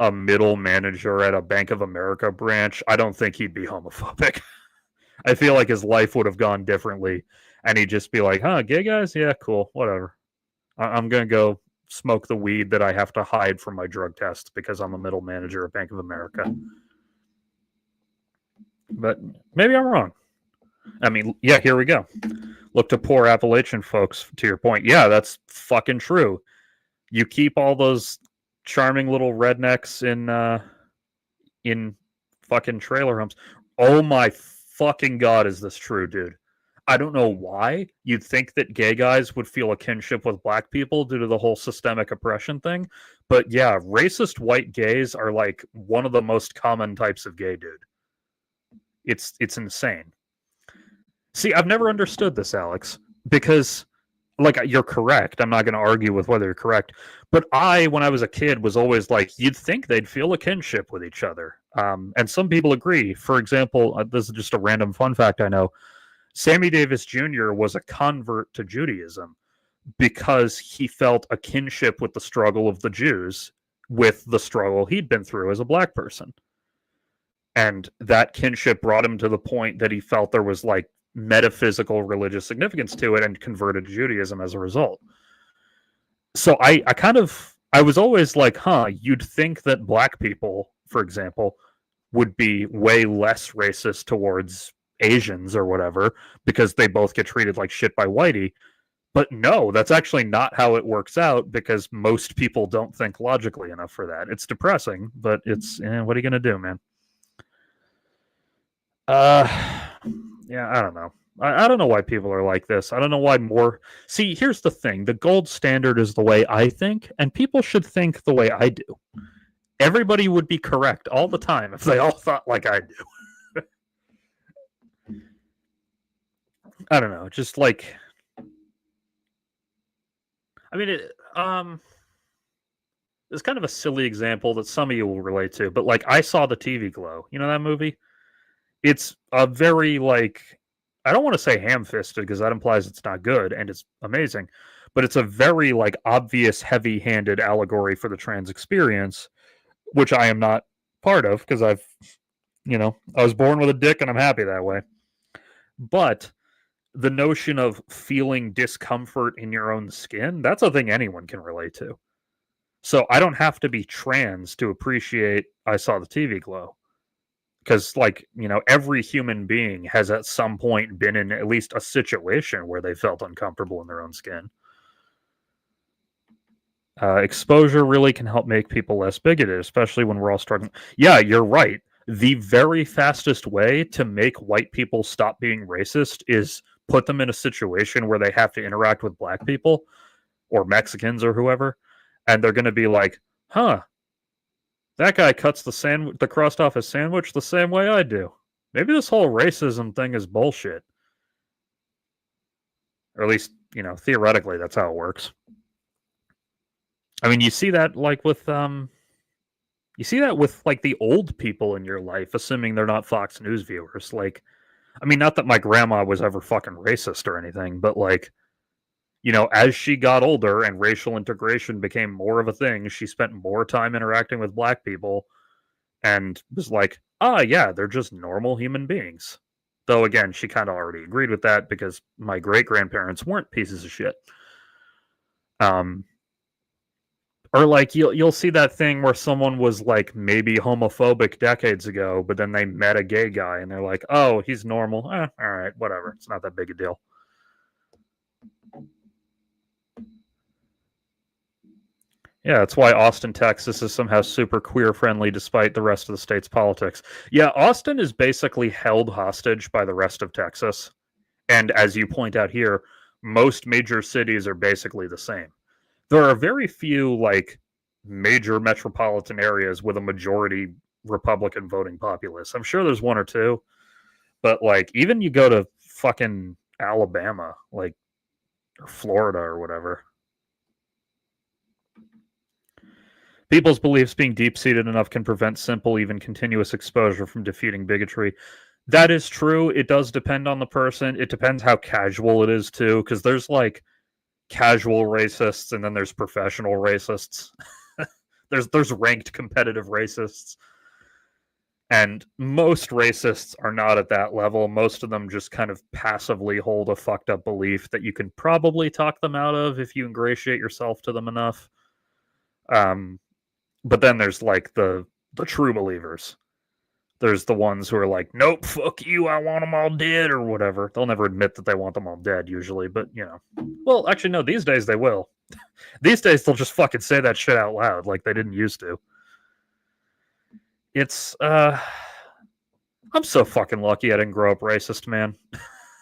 a middle manager at a Bank of America branch, I don't think he'd be homophobic. I feel like his life would have gone differently, and he'd just be like, huh, gay guys? Yeah, cool, whatever. I'm going to go smoke the weed that I have to hide from my drug tests because I'm a middle manager at Bank of America. But maybe I'm wrong. I mean, yeah, here we go. Look to poor Appalachian folks, to your point. Yeah, that's fucking true. You keep all those charming little rednecks in fucking trailer homes. Oh my fucking god, is this true, dude? I don't know why you'd think that gay guys would feel a kinship with black people due to the whole systemic oppression thing, but yeah, racist white gays are like one of the most common types of gay dude. It's insane. See, I've never understood this, Alex, because like you're correct. I'm not going to argue with whether you're correct, but when I was a kid, was always like, you'd think they'd feel a kinship with each other. And some people agree. For example, this is just a random fun fact I know. Sammy Davis Jr. was a convert to Judaism because he felt a kinship with the struggle of the Jews with the struggle he'd been through as a black person. And that kinship brought him to the point that he felt there was like metaphysical religious significance to it and converted to Judaism as a result. So I was always like, huh, you'd think that black people, for example, would be way less racist towards Asians or whatever because they both get treated like shit by whitey. But no, that's actually not how it works out, because most people don't think logically enough for that. It's depressing, but it's what are you gonna do, man? Yeah, I don't know. I don't know why people are like this. I don't know why more. See, here's the thing: the gold standard is the way I think, and people should think the way I do. Everybody would be correct all the time if they all thought like I do. I don't know. Just like, I mean, it's kind of a silly example that some of you will relate to, but like, I saw The TV Glow. You know that movie? It's a very like, I don't want to say ham-fisted because that implies it's not good, and it's amazing, but it's a very like obvious heavy-handed allegory for the trans experience, which I am not part of because I was born with a dick and I'm happy that way. But the notion of feeling discomfort in your own skin, that's a thing anyone can relate to. So I don't have to be trans to appreciate I Saw the TV Glow. Because, like, every human being has at some point been in at least a situation where they felt uncomfortable in their own skin. Exposure really can help make people less bigoted, especially when we're all struggling. Yeah, you're right. The very fastest way to make white people stop being racist is put them in a situation where they have to interact with black people or Mexicans or whoever, and they're going to be like, huh, that guy cuts the crust off his sandwich the same way I do. Maybe this whole racism thing is bullshit. Or at least, theoretically, that's how it works. I mean, you see that like with like the old people in your life, assuming they're not Fox News viewers. Like, I mean, not that my grandma was ever fucking racist or anything, but like, as she got older and racial integration became more of a thing, she spent more time interacting with black people and was like, yeah, they're just normal human beings. Though again, she kind of already agreed with that because my great grandparents weren't pieces of shit. Or like you'll see that thing where someone was like maybe homophobic decades ago, but then they met a gay guy and they're like, "Oh, he's normal. All right, whatever. It's not that big a deal." Yeah, that's why Austin, Texas is somehow super queer friendly despite the rest of the state's politics. Yeah, Austin is basically held hostage by the rest of Texas. And as you point out here, most major cities are basically the same. There are very few like major metropolitan areas with a majority Republican voting populace. I'm sure there's one or two, but like even you go to fucking Alabama, like or Florida or whatever. People's beliefs being deep-seated enough can prevent simple, even continuous exposure from defeating bigotry. That is true. It does depend on the person. It depends how casual it is too, because there's like casual racists and then there's professional racists. there's ranked competitive racists. And most racists are not at that level. Most of them just kind of passively hold a fucked up belief that you can probably talk them out of if you ingratiate yourself to them enough. But then there's like the true believers. There's the ones who are like, nope, fuck you, I want them all dead, or whatever. They'll never admit that they want them all dead, usually, but, Well, actually, no, these days they will. These days they'll just fucking say that shit out loud like they didn't used to. It's, I'm so fucking lucky I didn't grow up racist, man.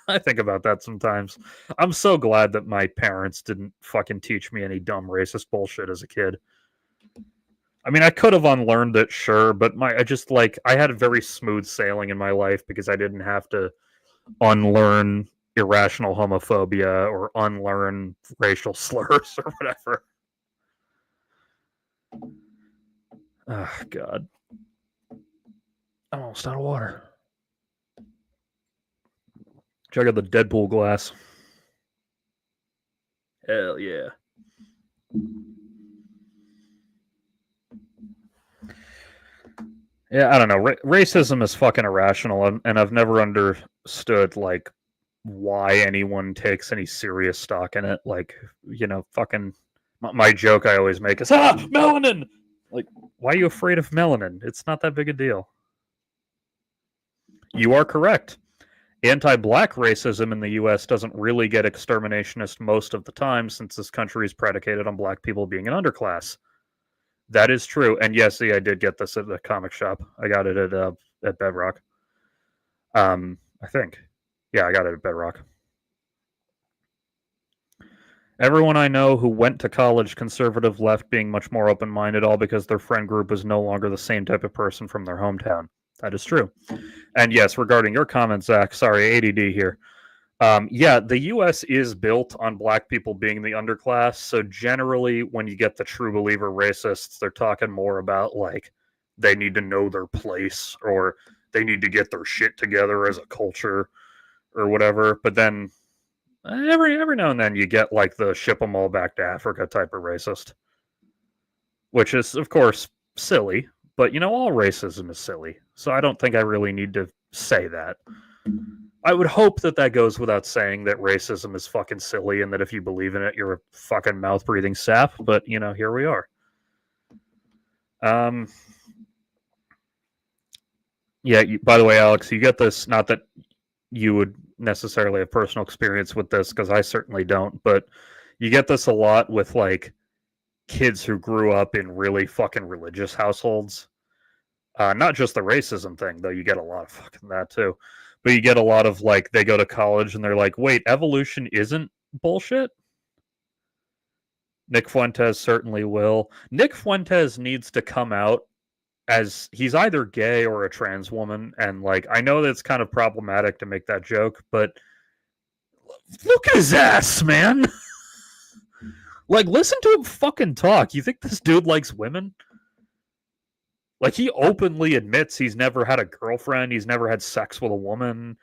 I think about that sometimes. I'm so glad that my parents didn't fucking teach me any dumb racist bullshit as a kid. I mean, I could have unlearned it, sure, but I had a very smooth sailing in my life because I didn't have to unlearn irrational homophobia or unlearn racial slurs or whatever. Oh, God. I'm almost out of water. Check out the Deadpool glass. Hell yeah. Yeah, I don't know. Racism is fucking irrational, and I've never understood like why anyone takes any serious stock in it. Like, fucking my joke I always make is melanin. Like, why are you afraid of melanin? It's not that big a deal. You are correct. Anti-black racism in the U.S. doesn't really get exterminationist most of the time, since this country is predicated on black people being an underclass. That is true, and yes, see, I did get this at the comic shop. I got it at Bedrock. I think, yeah, I got it at Bedrock. Everyone I know who went to college conservative left being much more open-minded, all because their friend group was no longer the same type of person from their hometown. That is true. And yes, regarding your comment, Zach, sorry, ADD here. Yeah, the U.S. is built on black people being the underclass. So generally, when you get the true believer racists, they're talking more about like they need to know their place or they need to get their shit together as a culture or whatever. But then every now and then you get like the ship them all back to Africa type of racist, which is of course silly. But all racism is silly. So I don't think I really need to say that. I would hope that goes without saying that racism is fucking silly and that if you believe in it, you're a fucking mouth-breathing sap. But, here we are. Yeah, by the way, Alex, you get this, not that you would necessarily have personal experience with this, because I certainly don't, but you get this a lot with, like, kids who grew up in really fucking religious households. Not just the racism thing, though. You get a lot of fucking that too. But you get a lot of, like, they go to college and they're like, wait, evolution isn't bullshit? Nick Fuentes certainly will. Nick Fuentes needs to come out as he's either gay or a trans woman. And, like, I know that's kind of problematic to make that joke, but look at his ass, man. Like, listen to him fucking talk. You think this dude likes women? Like, he openly admits he's never had a girlfriend. He's never had sex with a woman.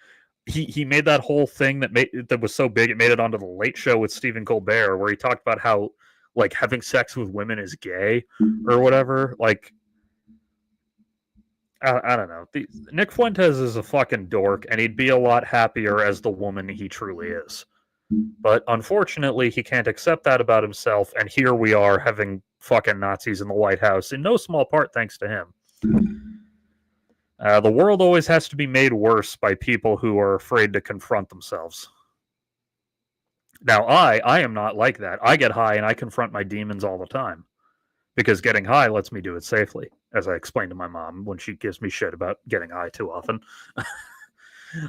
He made that whole thing that was so big it made it onto the Late Show with Stephen Colbert, where he talked about how, like, having sex with women is gay or whatever. Like, I don't know. Nick Fuentes is a fucking dork, and he'd be a lot happier as the woman he truly is. But unfortunately, he can't accept that about himself, and here we are having fucking Nazis in the White House, in no small part thanks to him. The world always has to be made worse by people who are afraid to confront themselves. Now, I am not like that. I get high and I confront my demons all the time, because getting high lets me do it safely, as I explained to my mom when she gives me shit about getting high too often.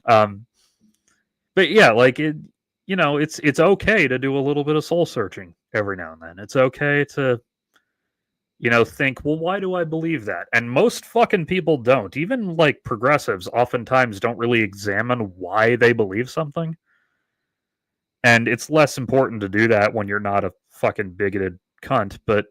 But yeah, like, it's okay to do a little bit of soul searching every now and then. It's okay to, think, well, why do I believe that? And most fucking people don't. Even, like, progressives oftentimes don't really examine why they believe something. And it's less important to do that when you're not a fucking bigoted cunt, but,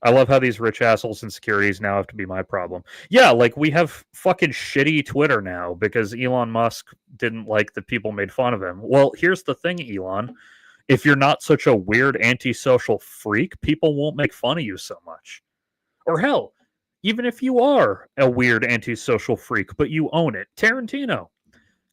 I love how these rich assholes and securities now have to be my problem. Yeah, like, we have fucking shitty Twitter now because Elon Musk didn't like that people made fun of him. Well, here's the thing, Elon. If you're not such a weird antisocial freak, people won't make fun of you so much. Or hell, even if you are a weird antisocial freak, but you own it. Tarantino.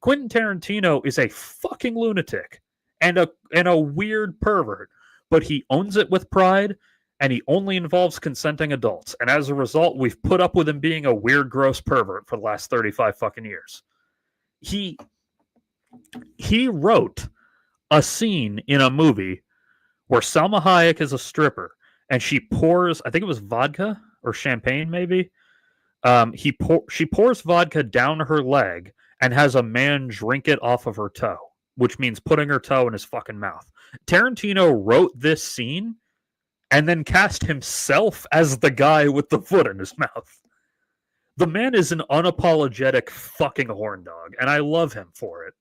Quentin Tarantino is a fucking lunatic and a weird pervert, but he owns it with pride, and he only involves consenting adults. And as a result, we've put up with him being a weird, gross pervert for the last 35 fucking years. He wrote a scene in a movie where Salma Hayek is a stripper, and she pours, I think it was vodka or champagne, maybe. She pours vodka down her leg and has a man drink it off of her toe, which means putting her toe in his fucking mouth. Tarantino wrote this scene and then cast himself as the guy with the foot in his mouth. The man is an unapologetic fucking horn dog, and I love him for it.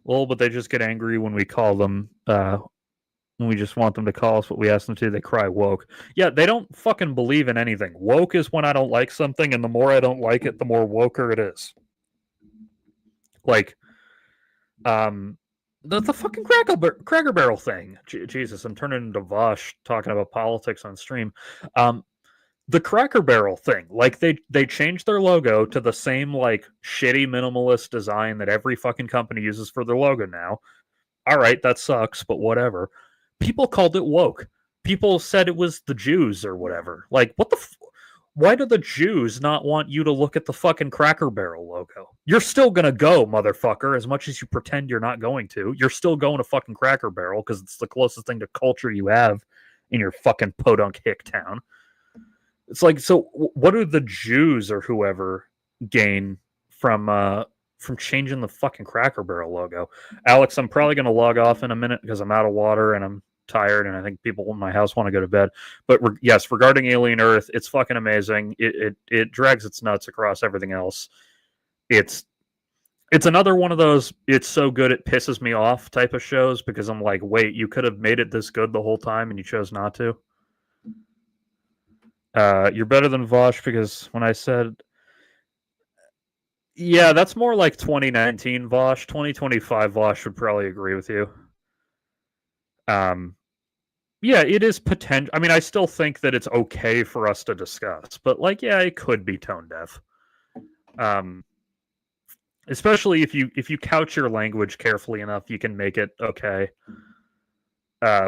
Well, but they just get angry when we call them, when we just want them to call us what we ask them to. They cry woke. Yeah, they don't fucking believe in anything. Woke is when I don't like something, and the more I don't like it, the more woker it is. Like, the fucking Cracker Barrel thing. Jesus, I'm turning into Vosh talking about politics on stream. The Cracker Barrel thing. Like, they changed their logo to the same, like, shitty minimalist design that every fucking company uses for their logo now. All right, that sucks, but whatever. People called it woke. People said it was the Jews or whatever. Like, what the why do the Jews not want you to look at the fucking Cracker Barrel logo? You're still gonna go, motherfucker, as much as you pretend you're not going to. You're still going to fucking Cracker Barrel because it's the closest thing to culture you have in your fucking podunk hick town. It's like, so what do the Jews or whoever gain from changing the fucking Cracker Barrel logo? Alex, I'm probably gonna log off in a minute because I'm out of water and I'm tired, and I think people in my house want to go to bed. But yes, regarding Alien Earth, it's fucking amazing. It drags its nuts across everything else. It's another one of those it's so good it pisses me off type of shows, because I'm like, wait, you could have made it this good the whole time and you chose not to. You're better than Vosh because when I said, yeah, that's more like 2019 Vosh. 2025 Vosh would probably agree with you. Yeah, it is potential. I mean, I still think that it's okay for us to discuss, but, like, yeah, it could be tone deaf. Especially if you couch your language carefully enough, you can make it okay.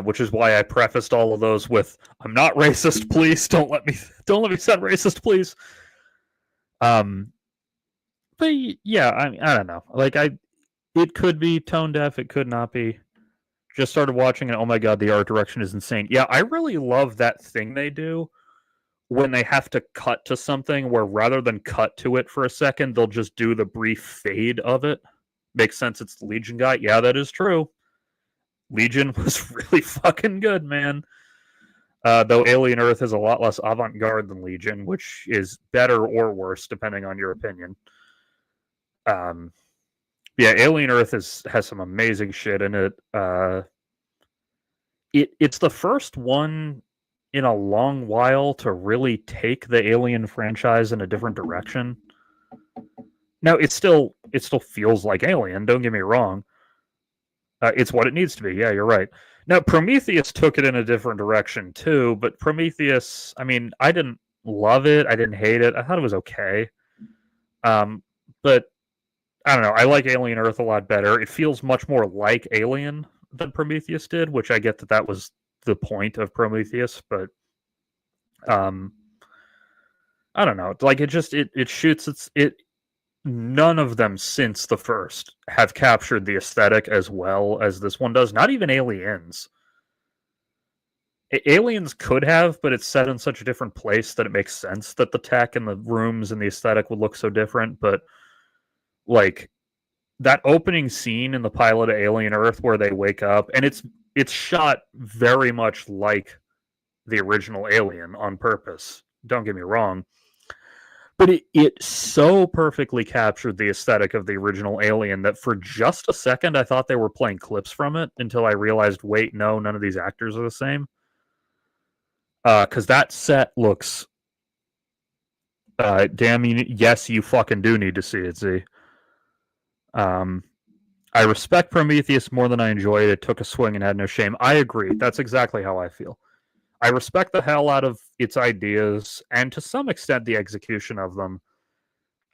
which is why I prefaced all of those with "I'm not racist, please don't let me sound racist, please." But yeah, I don't know. Like it could be tone deaf, it could not be. Just started watching and oh my god, the art direction is insane. Yeah, I really love that thing they do when they have to cut to something where rather than cut to it for a second, they'll just do the brief fade of it. Makes sense, it's the Legion guy. Yeah, that is true. Legion was really fucking good, man. Though Alien Earth is a lot less avant-garde than Legion, which is better or worse depending on your opinion. Yeah, Alien Earth has some amazing shit in it. It's the first one in a long while to really take the Alien franchise in a different direction. Now, it still feels like Alien, don't get me wrong. It's what it needs to be. Yeah, you're right. Now, Prometheus took it in a different direction too, but Prometheus, I mean, I didn't love it. I didn't hate it. I thought it was okay. But I don't know. I like Alien Earth a lot better. It feels much more like Alien than Prometheus did, which I get that was the point of Prometheus, but I don't know. Like it shoots none of them since the first have captured the aesthetic as well as this one does. Not even Aliens. Aliens could have, but it's set in such a different place that it makes sense that the tech and the rooms and the aesthetic would look so different. But like that opening scene in the pilot of Alien Earth where they wake up, and it's shot very much like the original Alien on purpose. Don't get me wrong. But it so perfectly captured the aesthetic of the original Alien that for just a second I thought they were playing clips from it until I realized, wait, no, none of these actors are the same. Because that set looks... damn, yes, you fucking do need to see it, Z. I respect Prometheus more than I enjoy it. It took a swing and had no shame. I agree. That's exactly how I feel. I respect the hell out of its ideas, and to some extent the execution of them.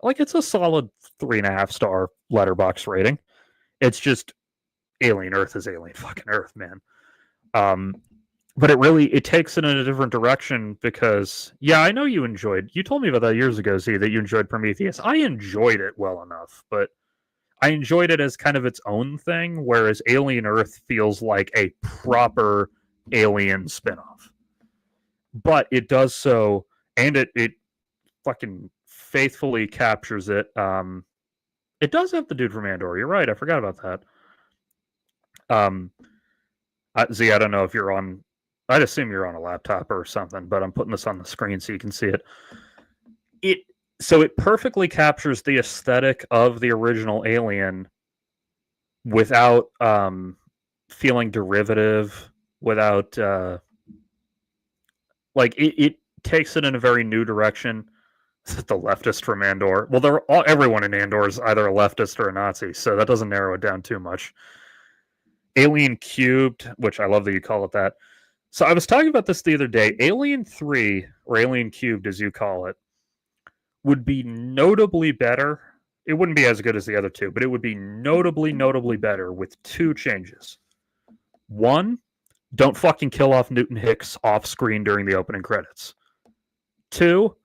Like, it's a solid 3.5-star Letterboxd rating. It's just Alien Earth is Alien fucking Earth, man. But it takes it in a different direction because, yeah, I know you told me about that years ago, Z, that you enjoyed Prometheus. I enjoyed it well enough, but I enjoyed it as kind of its own thing, whereas Alien Earth feels like a proper Alien spinoff. But it does so, and it fucking faithfully captures it. It does have the dude from Andor. You're right. I forgot about that. Z, I don't know if you're on. I'd assume you're on a laptop or something, but I'm putting this on the screen so you can see it. So it perfectly captures the aesthetic of the original Alien without feeling derivative, without like it takes it in a very new direction. The leftist from Andor. Well, everyone in Andor is either a leftist or a Nazi, so that doesn't narrow it down too much. Alien Cubed, which I love that you call it that. So I was talking about this the other day. Alien 3, or Alien Cubed as you call it, would be notably better. It wouldn't be as good as the other two, but it would be notably better with two changes. One, don't fucking kill off Newton Hicks off screen during the opening credits. Two,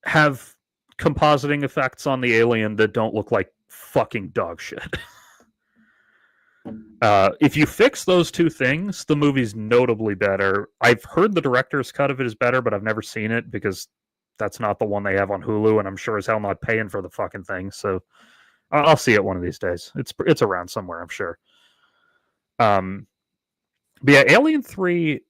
have compositing effects on the alien that don't look like fucking dog shit. If you fix those two things, the movie's notably better. I've heard the director's cut of it is better, but I've never seen it because that's not the one they have on Hulu, and I'm sure as hell not paying for the fucking thing. So I'll see it one of these days. It's around somewhere, I'm sure. But yeah, Alien 3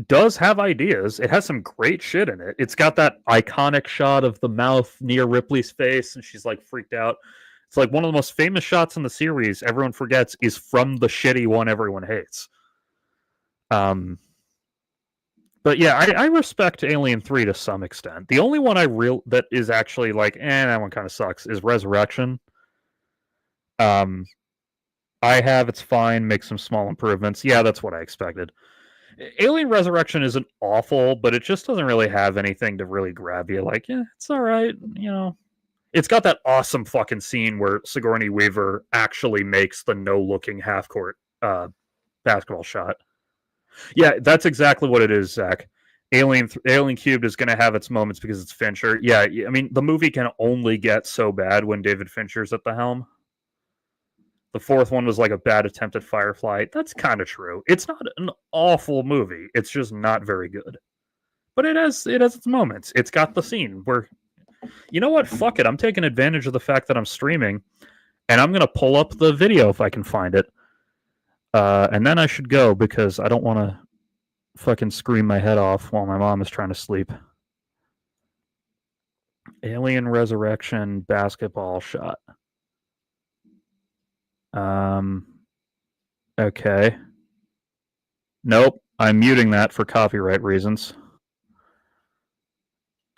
does have ideas. It has some great shit in it. It's got that iconic shot of the mouth near Ripley's face, and she's like freaked out. It's like one of the most famous shots in the series, everyone forgets, is from the shitty one everyone hates. But yeah, I respect Alien 3 to some extent. The only one that is actually like, that one kind of sucks, is Resurrection. It's fine, make some small improvements. Yeah, that's what I expected. Alien Resurrection isn't awful, but it just doesn't really have anything to really grab you. Like, yeah, it's all right, you know. It's got that awesome fucking scene where Sigourney Weaver actually makes the no-looking half-court basketball shot. Yeah, that's exactly what it is, Zach. Alien Cubed is going to have its moments because it's Fincher. Yeah, I mean, the movie can only get so bad when David Fincher's at the helm. The fourth one was like a bad attempt at Firefly. That's kind of true. It's not an awful movie. It's just not very good. But it has its moments. It's got the scene where, you know what? Fuck it. I'm taking advantage of the fact that I'm streaming, and I'm going to pull up the video if I can find it. And then I should go because I don't want to fucking scream my head off while my mom is trying to sleep. Alien Resurrection basketball shot. Okay. Nope. I'm muting that for copyright reasons.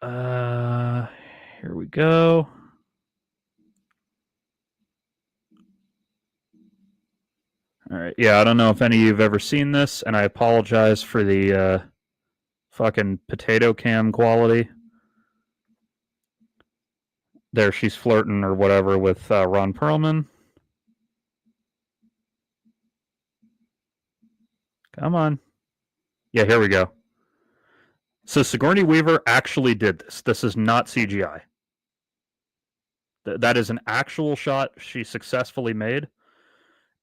Here we go. All right. Yeah, I don't know if any of you have ever seen this, and I apologize for the fucking potato cam quality. There, she's flirting or whatever with Ron Perlman. Come on. Yeah, here we go. So Sigourney Weaver actually did this. This is not CGI. That is an actual shot she successfully made.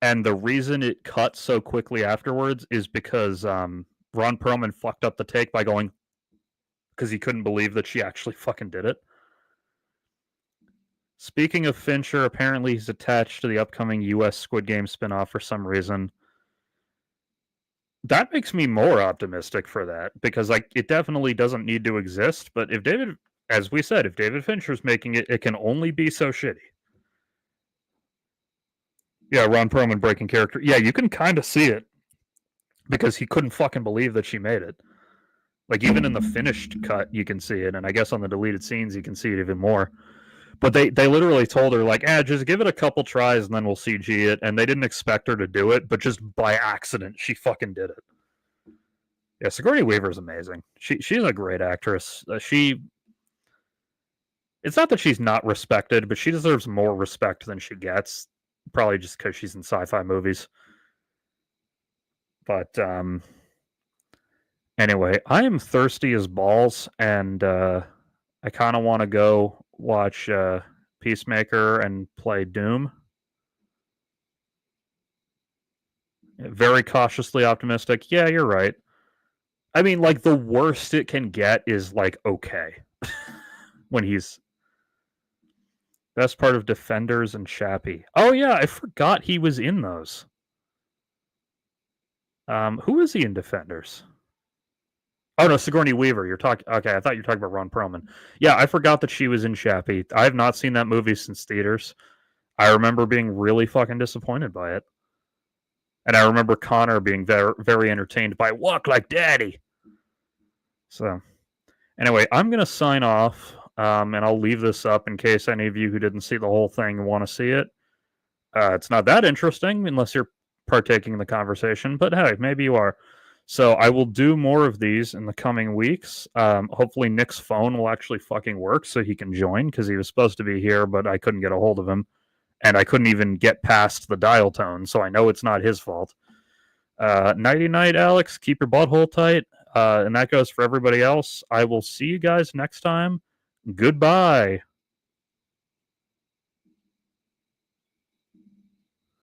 And the reason it cut so quickly afterwards is because Ron Perlman fucked up the take by going, because he couldn't believe that she actually fucking did it. Speaking of Fincher, apparently he's attached to the upcoming US Squid Game spinoff for some reason. That makes me more optimistic for that, because like it definitely doesn't need to exist. But if David, as we said, if David Fincher's making it, it can only be so shitty. Yeah, Ron Perlman breaking character. Yeah, you can kind of see it because he couldn't fucking believe that she made it. Like even in the finished cut, you can see it, and I guess on the deleted scenes, you can see it even more. But they literally told her like, just give it a couple tries and then we'll CG it. And they didn't expect her to do it, but just by accident, she fucking did it. Yeah, Sigourney Weaver is amazing. She's a great actress. It's not that she's not respected, but she deserves more respect than she gets. Probably just because she's in sci-fi movies. But anyway, I am thirsty as balls, and I kind of want to go watch Peacemaker and play Doom. Very cautiously optimistic. Yeah, you're right. I mean, like, the worst it can get is, like, okay. When he's... Best part of Defenders and Chappie. Oh, yeah, I forgot he was in those. Who is he in Defenders? Oh, no, Sigourney Weaver. You're talking... Okay, I thought you were talking about Ron Perlman. Yeah, I forgot that she was in Chappie. I have not seen that movie since theaters. I remember being really fucking disappointed by it. And I remember Connor being very, very entertained by Walk Like Daddy. So, anyway, I'm going to sign off, and I'll leave this up in case any of you who didn't see the whole thing want to see it. It's not that interesting unless you're partaking in the conversation, but hey, maybe you are. So I will do more of these in the coming weeks. Hopefully Nick's phone will actually fucking work so he can join, because he was supposed to be here, but I couldn't get a hold of him. And I couldn't even get past the dial tone, so I know it's not his fault. Nighty-night, Alex. Keep your butthole tight. And that goes for everybody else. I will see you guys next time. Goodbye.